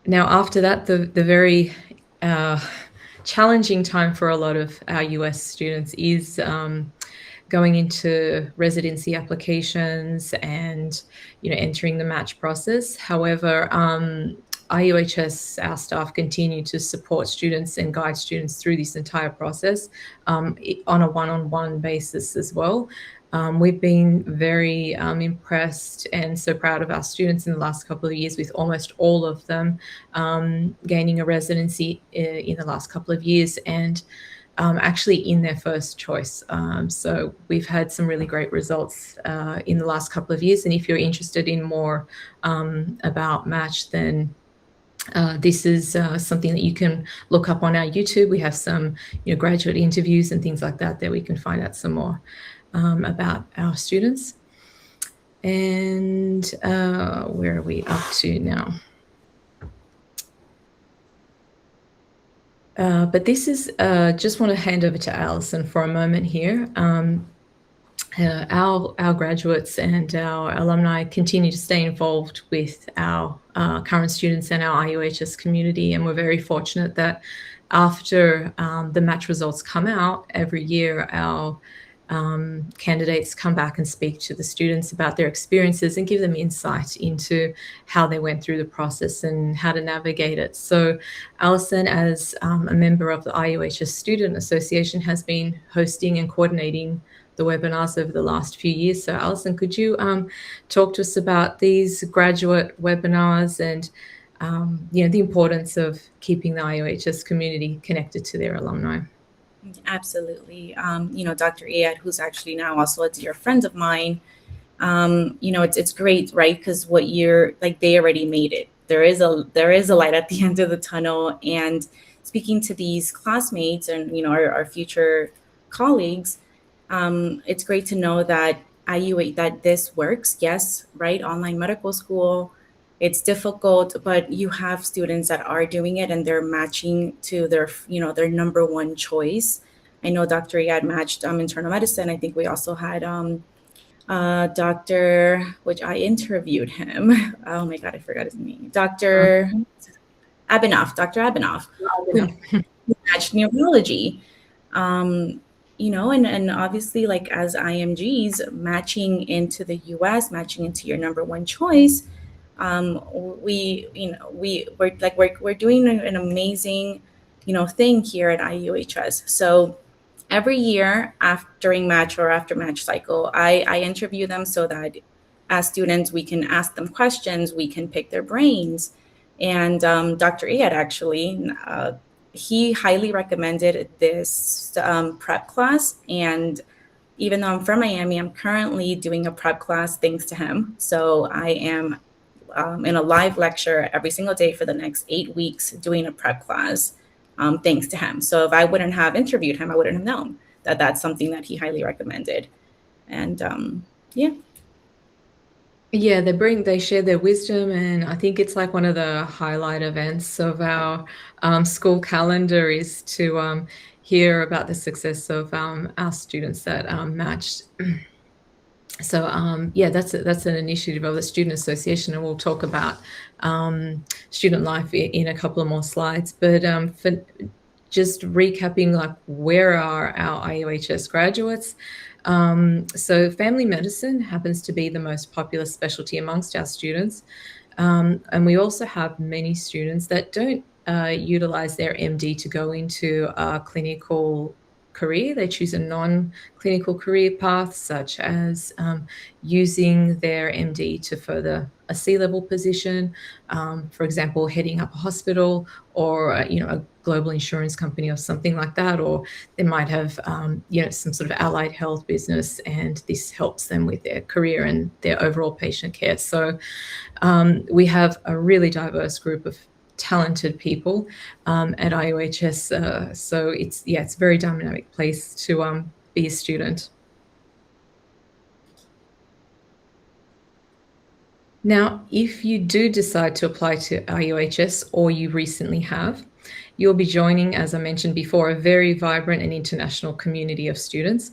Now, after that, the very challenging time for a lot of our US students is going into residency applications and entering the match process. However, IUHS, our staff, continue to support students and guide students through this entire process on a one-on-one basis as well. We've been very impressed and so proud of our students in the last couple of years, with almost all of them gaining a residency in the last couple of years, and actually in their first choice. So we've had some really great results in the last couple of years. And if you're interested in more about Match, then this is something that you can look up on our YouTube. We have some graduate interviews and things like that we can find out some more about our students. And where are we up to now? But this is, just want to hand over to Alison for a moment here. Our graduates and our alumni continue to stay involved with our current students and our IUHS community, and we're very fortunate that after the match results come out every year, our candidates come back and speak to the students about their experiences and give them insight into how they went through the process and how to navigate it. So Alison, as a member of the IUHS Student Association, has been hosting and coordinating the webinars over the last few years. So Alison, could you talk to us about these graduate webinars and the importance of keeping the IUHS community connected to their alumni? Absolutely. Dr. Ayad, who's actually now also a dear friend of mine, it's great, right? Because what you're like, they already made it. There is a light at the end of the tunnel. And speaking to these classmates and our future colleagues, it's great to know that that this works. Yes, right. Online medical school. It's difficult, but you have students that are doing it and they're matching to their number one choice. I know Dr. Ayad matched internal medicine. I think we also had Dr. which I interviewed him. Oh my God, I forgot his name. Dr. Abhinav, who matched neurology. And obviously, like, as IMGs matching into the US, matching into your number one choice, we're doing an amazing, thing here at IUHS. So every year during match or after match cycle, I interview them so that as students, we can ask them questions, we can pick their brains. And Dr. Ayad, actually, he highly recommended this prep class. And even though I'm from Miami, I'm currently doing a prep class thanks to him. So I am in a live lecture every single day for the next 8 weeks doing a prep class, thanks to him. So if I wouldn't have interviewed him, I wouldn't have known that that's something that he highly recommended. And yeah. Yeah, they share their wisdom, and I think it's like one of the highlight events of our school calendar is to hear about the success of our students that matched. So yeah, that's an initiative of the Student Association, and we'll talk about student life in a couple of more slides. But for just recapping, like, where are our IUHS graduates? So family medicine happens to be the most popular specialty amongst our students. And we also have many students that don't utilize their MD to go into a clinical career. They choose a non-clinical career path, such as using their MD to further a C-level position, for example, heading up a hospital or a global insurance company or something like that, or they might have some sort of allied health business, and this helps them with their career and their overall patient care. So we have a really diverse group of talented people at IUHS. So it's a very dynamic place to be a student. Now, if you do decide to apply to IUHS, or you recently have, you'll be joining, as I mentioned before, a very vibrant and international community of students.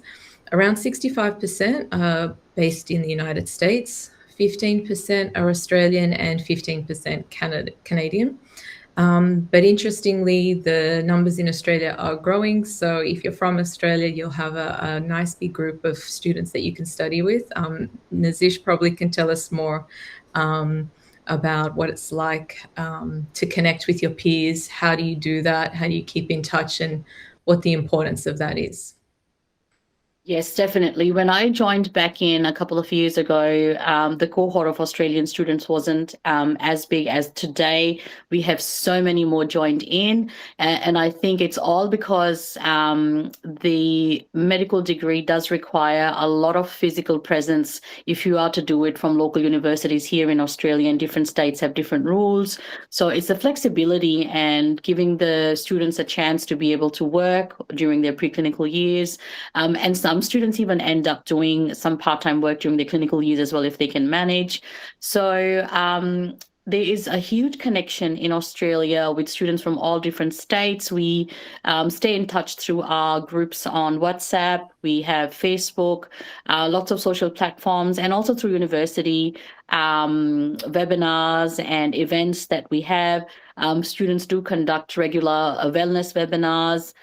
Around 65% are based in the United States, 15% are Australian, and 15% Canadian. But interestingly, the numbers in Australia are growing. So if you're from Australia, you'll have a nice big group of students that you can study with. Nazish probably can tell us more about what it's like to connect with your peers. How do you do that? How do you keep in touch, and what the importance of that is? Yes, definitely. When I joined back in a couple of years ago, the cohort of Australian students wasn't as big as today. We have so many more joined in, and I think it's all because the medical degree does require a lot of physical presence if you are to do it from local universities here in Australia, and different states have different rules. So it's the flexibility and giving the students a chance to be able to work during their preclinical years, and some students even end up doing some part-time work during their clinical years as well if they can manage. So there is a huge connection in Australia with students from all different states. We stay in touch through our groups on WhatsApp. we have Facebook, lots of social platforms, and also through university webinars and events that we have. Students do conduct regular wellness webinars.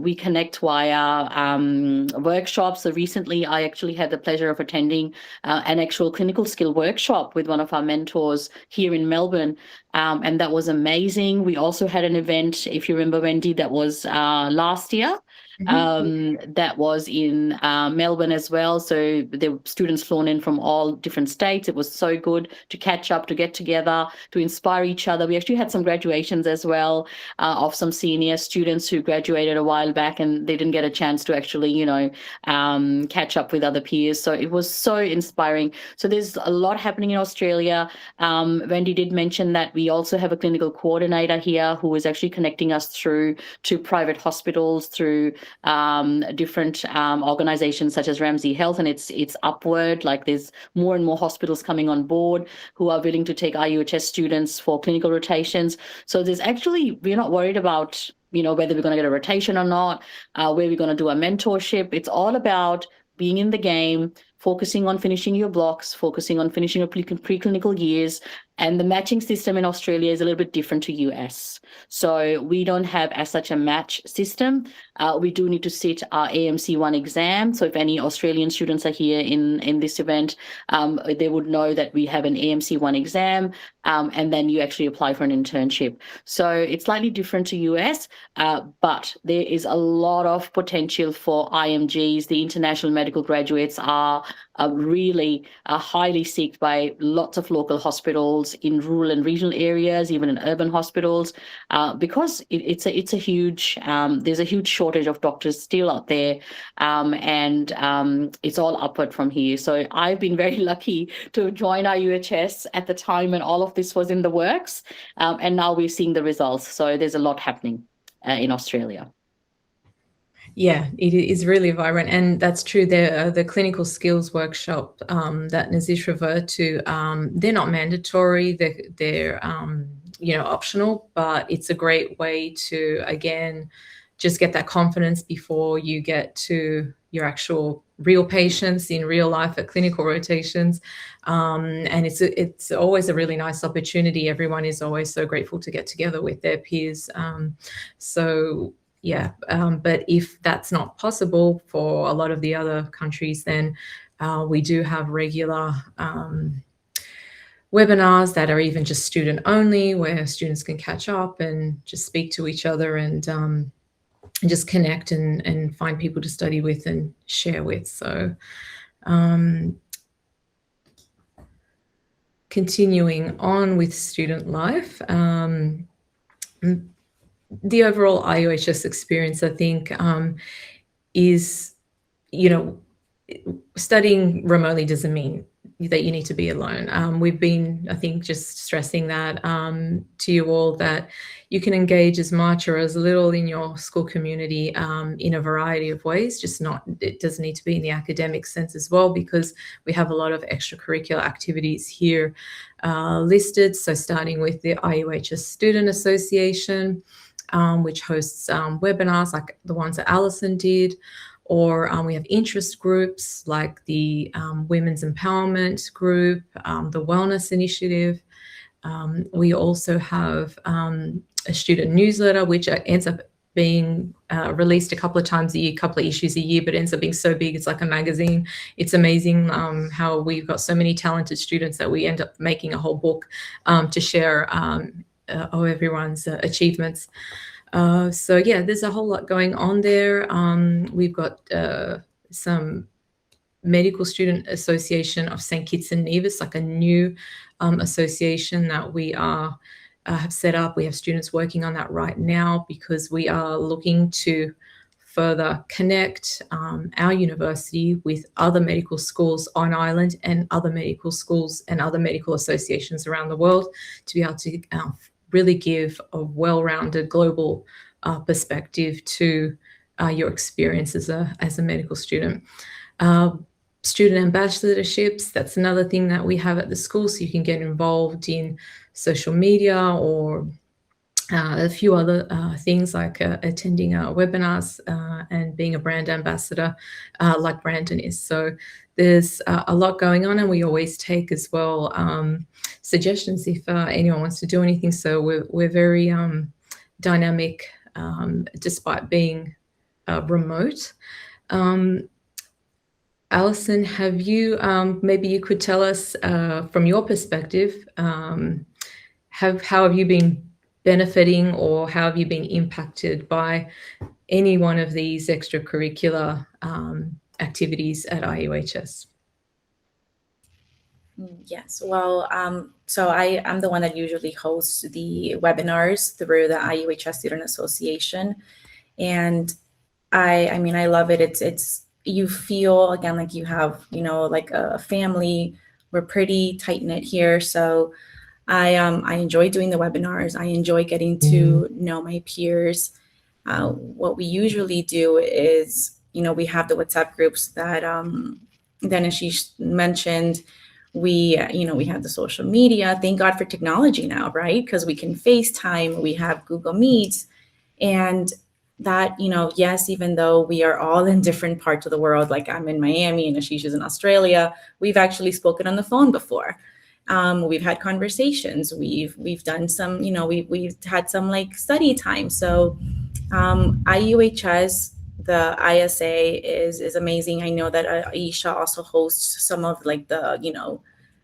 We connect via workshops. So recently, I actually had the pleasure of attending an actual clinical skill workshop with one of our mentors here in Melbourne. And that was amazing. We also had an event, if you remember, Wendy, that was last year. That was in Melbourne as well. So there were students flown in from all different states. It was so good to catch up, to get together, to inspire each other. We actually had some graduations as well of some senior students who graduated a while back, and they didn't get a chance to actually, catch up with other peers. So it was so inspiring. So there's a lot happening in Australia. Wendy did mention that we also have a clinical coordinator here who is actually connecting us through to private hospitals, through different organizations such as Ramsay Health, and it's upward. Like there's more and more hospitals coming on board who are willing to take IUHS students for clinical rotations. So there's actually, we're not worried about whether we're going to get a rotation or not, where we're going to do a mentorship. It's all about being in the game, focusing on finishing your blocks, focusing on finishing your preclinical years. And the matching system in Australia is a little bit different to US. So we don't have as such a match system. We do need to sit our AMC1 exam. So if any Australian students are here in this event, they would know that we have an AMC1 exam, and then you actually apply for an internship. So it's slightly different to US, but there is a lot of potential for IMGs. The international medical graduates are really highly sought by lots of local hospitals in rural and regional areas, even in urban hospitals, because it's a huge, there's a huge shortage of doctors still out there, and it's all upward from here. So I've been very lucky to join IUHS at the time when all of this was in the works, and now we're seeing the results. So there's a lot happening in Australia. Yeah, it is really vibrant, and that's true. The clinical skills workshop that Nazish referred to, they're not mandatory. They're optional, but it's a great way to, again, just get that confidence before you get to your actual real patients in real life at clinical rotations. And it's always a really nice opportunity. Everyone is always so grateful to get together with their peers. Yeah, but if that's not possible for a lot of the other countries, then we do have regular webinars that are even just student only, where students can catch up and just speak to each other and just connect and find people to study with and share with. So continuing on with student life, the overall IUHS experience, I think, is, studying remotely doesn't mean that you need to be alone. We've been, I think, just stressing that to you all, that you can engage as much or as little in your school community in a variety of ways, it doesn't need to be in the academic sense as well, because we have a lot of extracurricular activities here listed. So starting with the IUHS Student Association, which hosts webinars like the ones that Alison did, or we have interest groups like the Women's Empowerment Group, the Wellness Initiative. We also have a student newsletter, which ends up being released a couple of times a year, a couple of issues a year, but ends up being so big, it's like a magazine. It's amazing how we've got so many talented students that we end up making a whole book to share of everyone's achievements. So yeah, there's a whole lot going on there. We've got some Medical Student Association of St. Kitts and Nevis, like a new association that we have set up. We have students working on that right now, because we are looking to further connect our university with other medical schools on island and other medical schools and other medical associations around the world, to be able to really give a well-rounded global perspective to your experience as a medical student. Student ambassadorships, that's another thing that we have at the school, so you can get involved in social media or a few other things like attending webinars and being a brand ambassador like Brandon is. So there's a lot going on, and we always take as well suggestions if anyone wants to do anything. So we're very dynamic despite being remote. Alison, have you, maybe you could tell us from your perspective, how have you been benefiting, or how have you been impacted by any one of these extracurricular activities at IUHS? Yes, well, so I'm the one that usually hosts the webinars through the IUHS Student Association, and I mean, I love it. It's you feel again like you have, you know, like a family. We're pretty tight knit here, so I enjoy doing the webinars. I enjoy getting to know my peers. What we usually do is, you know, we have the WhatsApp groups that then as she mentioned, we have the social media. Thank God for technology now, right? Because we can FaceTime, we have Google Meets, and that, you know, yes, even though we are all in different parts of the world, like I'm in Miami and Ashish is in Australia, we've actually spoken on the phone before. We've had conversations. We've done some, you know, we've had some like study time. So IUHS, the ISA is amazing. I know that Aisha also hosts some of like the, you know,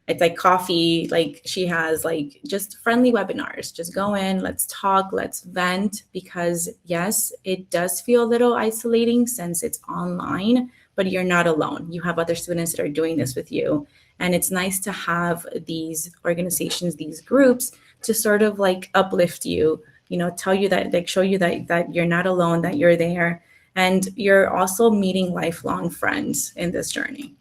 it's like coffee, like she has like just friendly webinars. Just go in, let's talk, let's vent, because yes, it does feel a little isolating since it's online, but you're not alone. You have other students that are doing this with you. And it's nice to have these organizations, these groups to sort of like uplift you, you know, tell you that, like show you that you're not alone, that you're there. And you're also meeting lifelong friends in this journey.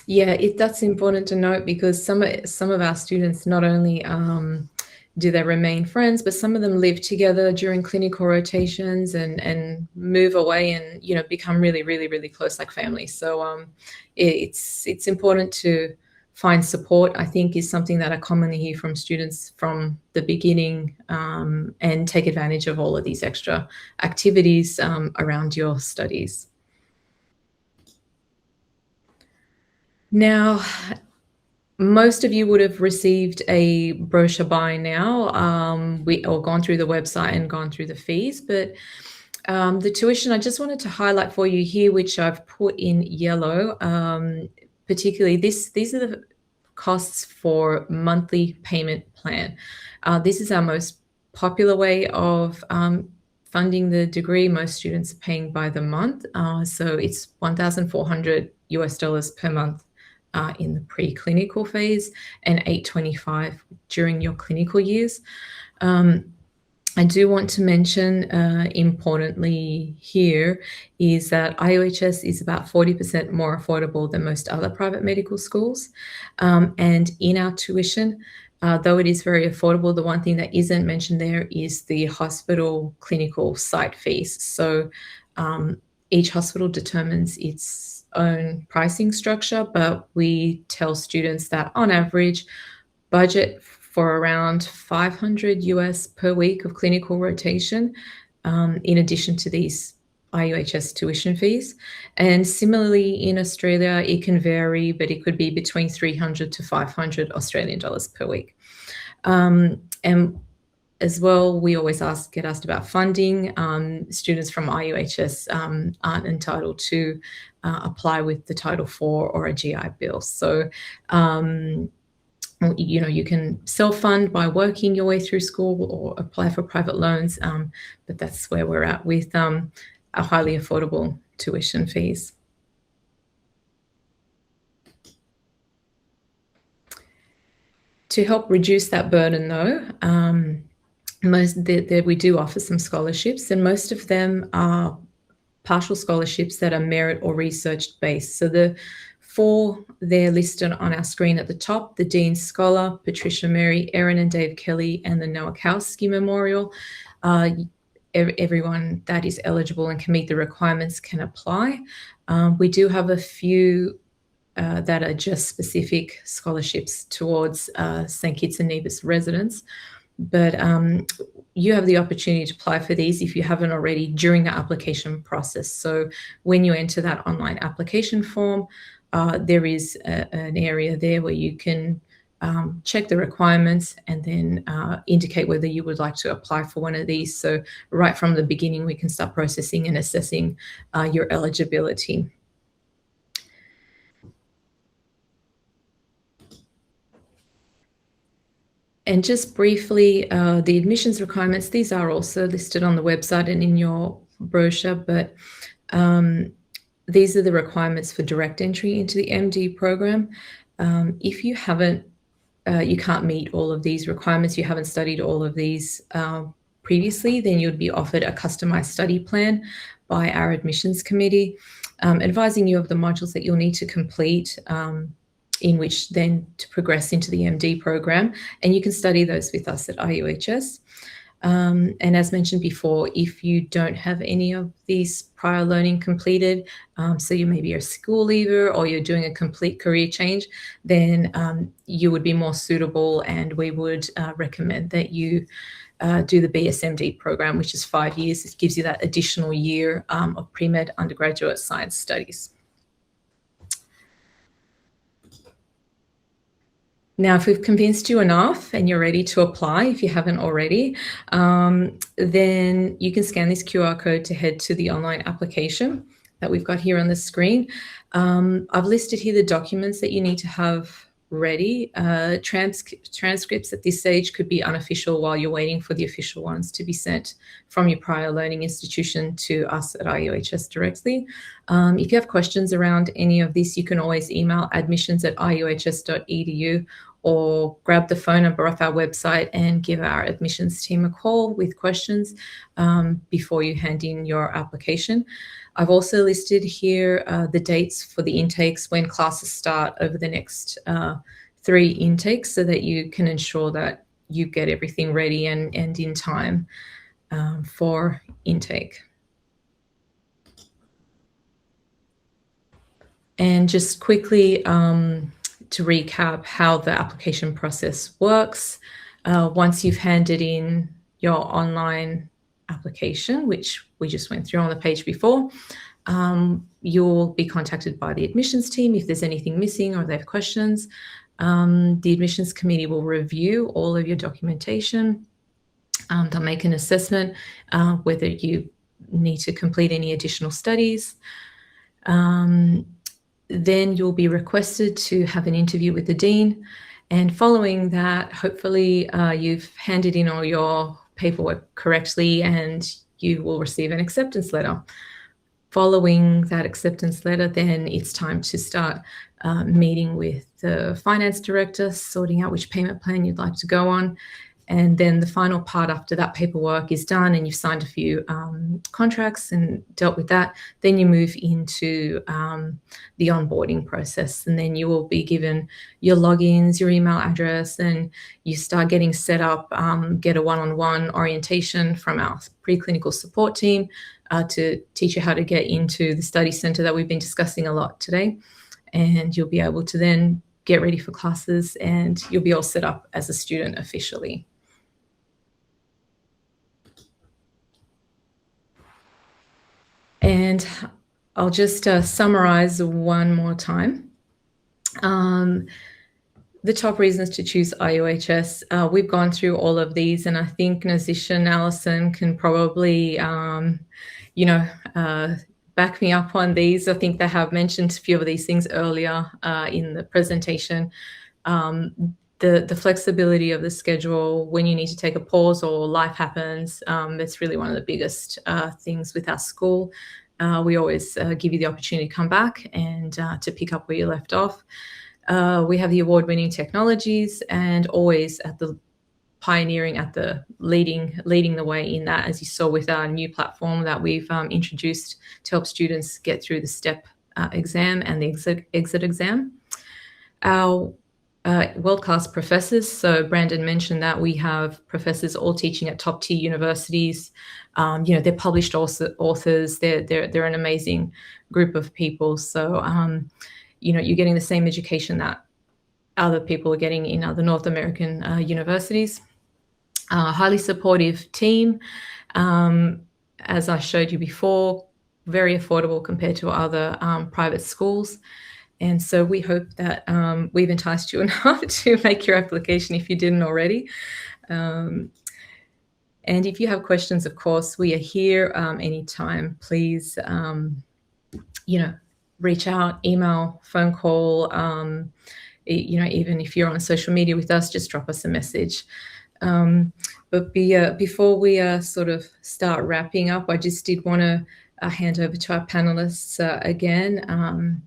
Yeah, that's important to note, because some of our students not only do they remain friends, but some of them live together during clinical rotations and move away and, you know, become really, really, really close, like family. So it's important to find support, I think, is something that I commonly hear from students from the beginning, and take advantage of all of these extra activities around your studies. Now, most of you would have received a brochure by now, or gone through the website and gone through the fees, but the tuition, I just wanted to highlight for you here, which I've put in yellow, particularly these are the costs for monthly payment plan. This is our most popular way of funding the degree. Most students are paying by the month, so it's $1,400 per month in the preclinical phase, and $825 during your clinical years. I do want to mention, importantly here, is that IUHS is about 40% more affordable than most other private medical schools. And in our tuition, though it is very affordable, the one thing that isn't mentioned there is the hospital clinical site fees. So each hospital determines its own pricing structure, but we tell students that on average, budget for around $500 per week of clinical rotation, in addition to these IUHS tuition fees. And similarly in Australia, it can vary, but it could be between 300 to 500 Australian dollars per week. And as well, we always get asked about funding. Students from IUHS aren't entitled to apply with the Title IV or a GI Bill. So, you know, you can self-fund by working your way through school or apply for private loans, but that's where we're at with our highly affordable tuition fees. To help reduce that burden, though, we do offer some scholarships, and most of them are partial scholarships that are merit or research based. So the four there listed on our screen at the top: the Dean Scholar, Patricia Mary, Erin and Dave Kelly, and the Nowakowski Memorial. Everyone that is eligible and can meet the requirements can apply. We do have a few that are just specific scholarships towards St. Kitts and Nevis residents. but you have the opportunity to apply for these if you haven't already during the application process. So when you enter that online application form, there is an area there where you can check the requirements and then indicate whether you would like to apply for one of these. So right from the beginning, we can start processing and assessing your eligibility. And just briefly, the admissions requirements, these are also listed on the website and in your brochure, but these are the requirements for direct entry into the MD program. If you haven't, you can't meet all of these requirements, you haven't studied all of these previously, then you'd be offered a customized study plan by our admissions committee, advising you of the modules that you'll need to complete in which then to progress into the MD program. And you can study those with us at IUHS. And as mentioned before, if you don't have any of these prior learning completed, so you maybe a school leaver or you're doing a complete career change, then you would be more suitable, and we would recommend that you do the BSMD program, which is 5 years. It gives you that additional year of pre-med undergraduate science studies. Now, if we've convinced you enough and you're ready to apply, if you haven't already, then you can scan this QR code to head to the online application that we've got here on the screen. I've listed here the documents that you need to have ready. Transcripts at this stage could be unofficial while you're waiting for the official ones to be sent from your prior learning institution to us at IUHS directly. If you have questions around any of this, you can always email admissions@iuhs.edu or grab the phone number off our website and give our admissions team a call with questions before you hand in your application. I've also listed here the dates for the intakes when classes start over the next 3 intakes, so that you can ensure that you get everything ready and in time for intake. And just quickly to recap how the application process works, once you've handed in your online application, which we just went through on the page before, you'll be contacted by the admissions team if there's anything missing or they have questions. The admissions committee will review all of your documentation. They'll make an assessment whether you need to complete any additional studies. Then you'll be requested to have an interview with the dean. And following that, hopefully you've handed in all your paperwork correctly and you will receive an acceptance letter. Following that acceptance letter, then it's time to start meeting with the finance director, sorting out which payment plan you'd like to go on. And then the final part after that paperwork is done and you've signed a few contracts and dealt with that, then you move into the onboarding process. And then you will be given your logins, your email address, and you start getting set up, get a one-on-one orientation from our preclinical support team to teach you how to get into the study center that we've been discussing a lot today. And you'll be able to then get ready for classes and you'll be all set up as a student officially. And I'll just summarize one more time. The top reasons to choose IUHS, we've gone through all of these, and I think Nazish and Alison can probably, back me up on these. I think they have mentioned a few of these things earlier in the presentation. The flexibility of the schedule when you need to take a pause or life happens, it's really one of the biggest things with our school. We always give you the opportunity to come back and to pick up where you left off. We have the award-winning technologies and always at the pioneering, at the leading the way in that, as you saw with our new platform that we've introduced to help students get through the STEP exam and the exit exam. Our world-class professors, so Brandon mentioned that we have professors all teaching at top-tier universities. They're published authors. They're an amazing group of people. So, you're getting the same education that other people are getting in other North American universities. highly supportive team. As I showed you before, very affordable compared to other private schools. And so we hope that we've enticed you enough to make your application if you didn't already. And if you have questions, of course, we are here anytime. Please, reach out, email, phone call. Even if you're on social media with us, just drop us a message. But before we sort of start wrapping up, I just did want to hand over to our panelists again.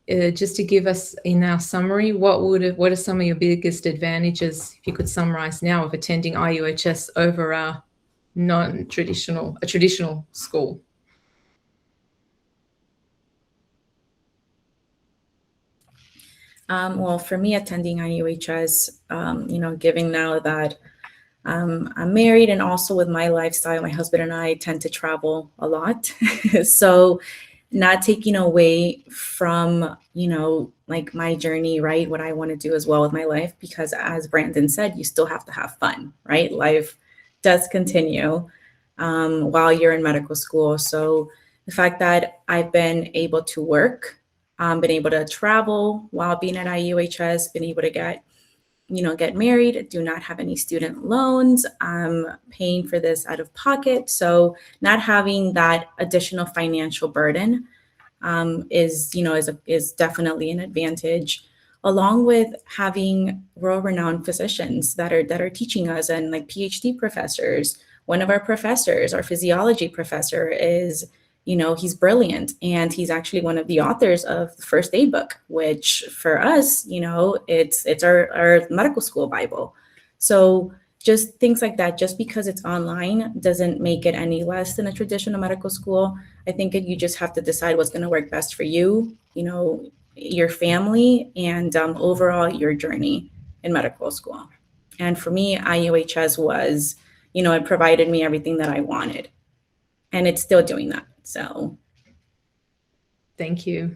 Just to give us in our summary, what are some of your biggest advantages, if you could summarize now, of attending IUHS over a traditional school? Well, for me, attending IUHS, given now that I'm married, and also with my lifestyle, my husband and I tend to travel a lot. So not taking away from, like my journey, right? What I want to do as well with my life, because as Brandon said, you still have to have fun, right? Life does continue while you're in medical school. So the fact that I've been able to work, been able to travel while being at IUHS, been able to get married, do not have any student loans, paying for this out of pocket. So not having that additional financial burden is definitely an advantage, along with having world-renowned physicians that are teaching us, and like PhD professors. One of our professors, our physiology professor, is he's brilliant, and he's actually one of the authors of the first aid book, which for us, it's our medical school Bible. So just things like that, just because it's online doesn't make it any less than a traditional medical school. I think you just have to decide what's going to work best for you, your family, and overall your journey in medical school. And for me, IUHS was, it provided me everything that I wanted, and it's still doing that. So thank you.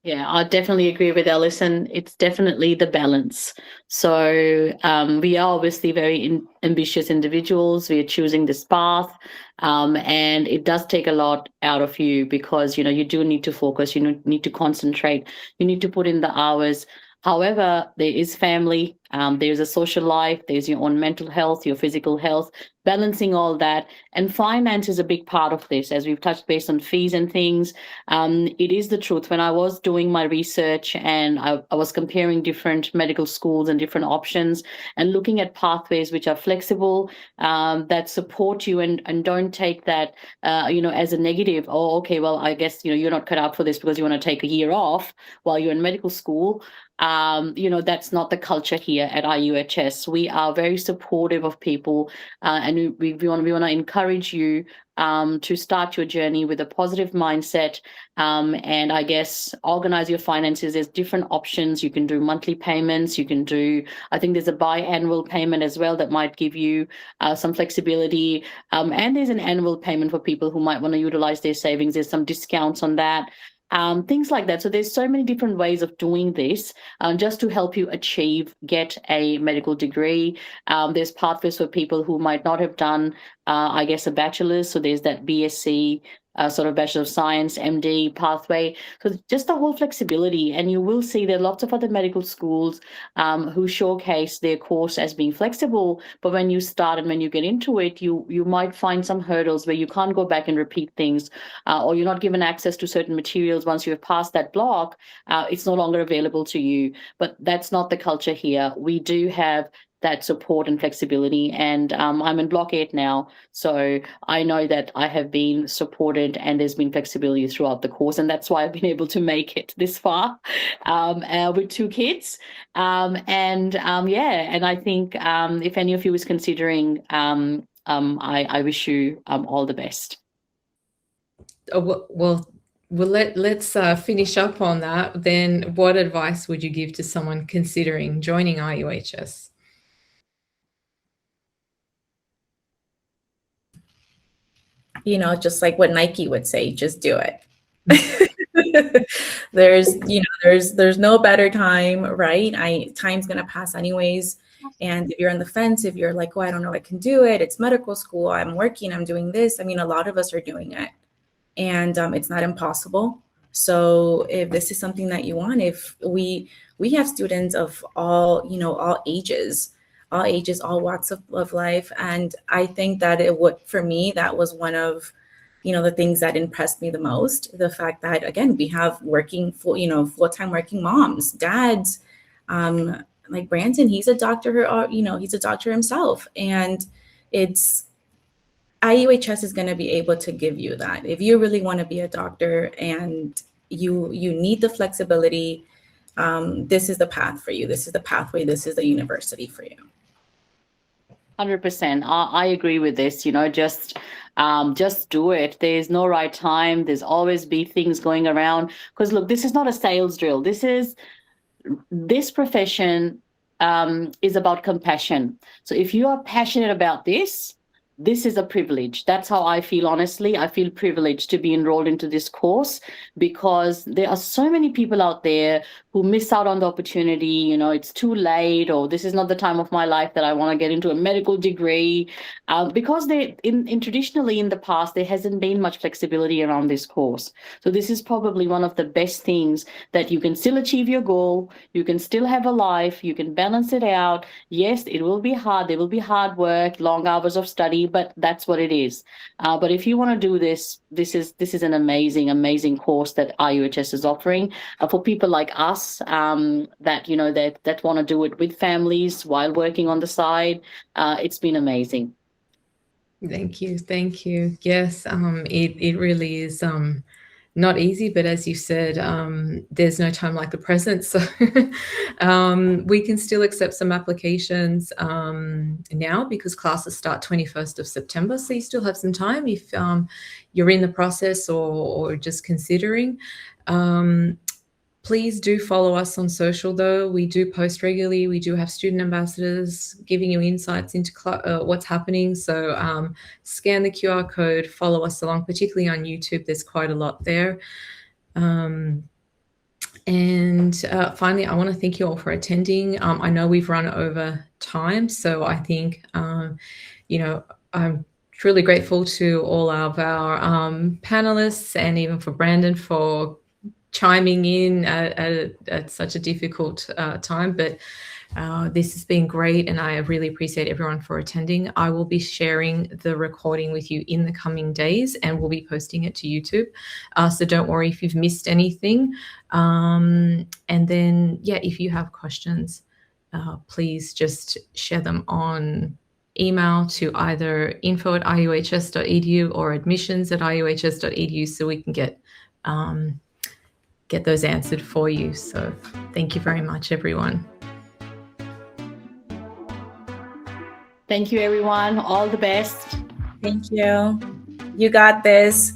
Yeah, I definitely agree with Alison. It's definitely the balance. So we are obviously very ambitious individuals. We are choosing this path, and it does take a lot out of you, because you do need to focus. You need to concentrate. You need to put in the hours. However, there is family, there's a social life, there's your own mental health, your physical health, balancing all that. And finance is a big part of this, as we've touched base on fees and things. It is the truth. When I was doing my research, and I was comparing different medical schools and different options, and looking at pathways which are flexible, that support you, and don't take that, as a negative. Oh, okay, well, I guess, you're not cut out for this because you want to take a year off while you're in medical school. That's not the culture here at IUHS. We are very supportive of people, and we want to encourage you to start your journey with a positive mindset, and I guess organize your finances. There's different options. You can do monthly payments. You can do, I think there's a biannual payment as well that might give you some flexibility, and there's an annual payment for people who might want to utilize their savings. There's some discounts on that. Things like that. So there's so many different ways of doing this, just to help you get a medical degree. There's pathways for people who might not have done, I guess, a bachelor's. So there's that BSc, sort of Bachelor of Science, MD pathway. So just the whole flexibility. And you will see there are lots of other medical schools who showcase their course as being flexible. But when you start and when you get into it, you might find some hurdles where you can't go back and repeat things, or you're not given access to certain materials. Once you have passed that block, it's no longer available to you. But that's not the culture here. We do have that support and flexibility. And I'm in Block 8 now, so I know that I have been supported, and there's been flexibility throughout the course, and that's why I've been able to make it this far with 2 kids. And I think if any of you is considering, I wish you all the best. Well, let's finish up on that. Then what advice would you give to someone considering joining IUHS? Just like what Nike would say, just do it. There's no better time, right? Time's gonna pass anyways. And if you're on the fence, if you're like, oh, I don't know, I can do it. It's medical school. I'm working. I'm doing this. I mean, a lot of us are doing it, and it's not impossible. So if this is something that you want, if we have students of all, you know, all ages, all walks of life. And I think that it would, for me, that was one of, you know, the things that impressed me the most. The fact that, again, we have full-time working moms, dads, like Brandon, he's a doctor, or, you know, he's a doctor himself. And it's, IUHS is going to be able to give you that. If you really want to be a doctor and you need the flexibility, this is the path for you. This is the pathway. This is the university for you. 100%. I agree with this. You know, just do it. There's no right time. There's always be things going around. Because look, this is not a sales drill. This profession is about compassion. So if you are passionate about this is a privilege. That's how I feel, honestly. I feel privileged to be enrolled into this course, because there are so many people out there who miss out on the opportunity. You know, it's too late, or this is not the time of my life that I want to get into a medical degree, because traditionally in the past, there hasn't been much flexibility around this course. So this is probably one of the best things, that you can still achieve your goal. You can still have a life. You can balance it out. Yes, it will be hard. There will be hard work, long hours of study, but that's what it is. But if you want to do this is an amazing course that IUHS is offering for people like us, that, you know, that want to do it with families while working on the side. It's been amazing. Thank you. Yes, it really is not easy, but as you said, there's no time like the present. So we can still accept some applications now, because classes start 21st of September. So you still have some time if you're in the process or just considering. Please do follow us on social, though. We do post regularly. We do have student ambassadors giving you insights into what's happening. So scan the QR code, follow us along, particularly on YouTube. There's quite a lot there. And finally, I want to thank you all for attending. I know we've run over time, so I think, you know, I'm truly grateful to all of our panelists, and even for Brandon for chiming in at such a difficult time. But this has been great, and I really appreciate everyone for attending. I will be sharing the recording with you in the coming days, and we'll be posting it to YouTube. So don't worry if you've missed anything. And then, yeah, if you have questions, please just share them on email to either info@iuhs.edu or admissions@iuhs.edu, so we can get those answered for you. So thank you very much, everyone. Thank you, everyone. All the best. Thank you. You got this.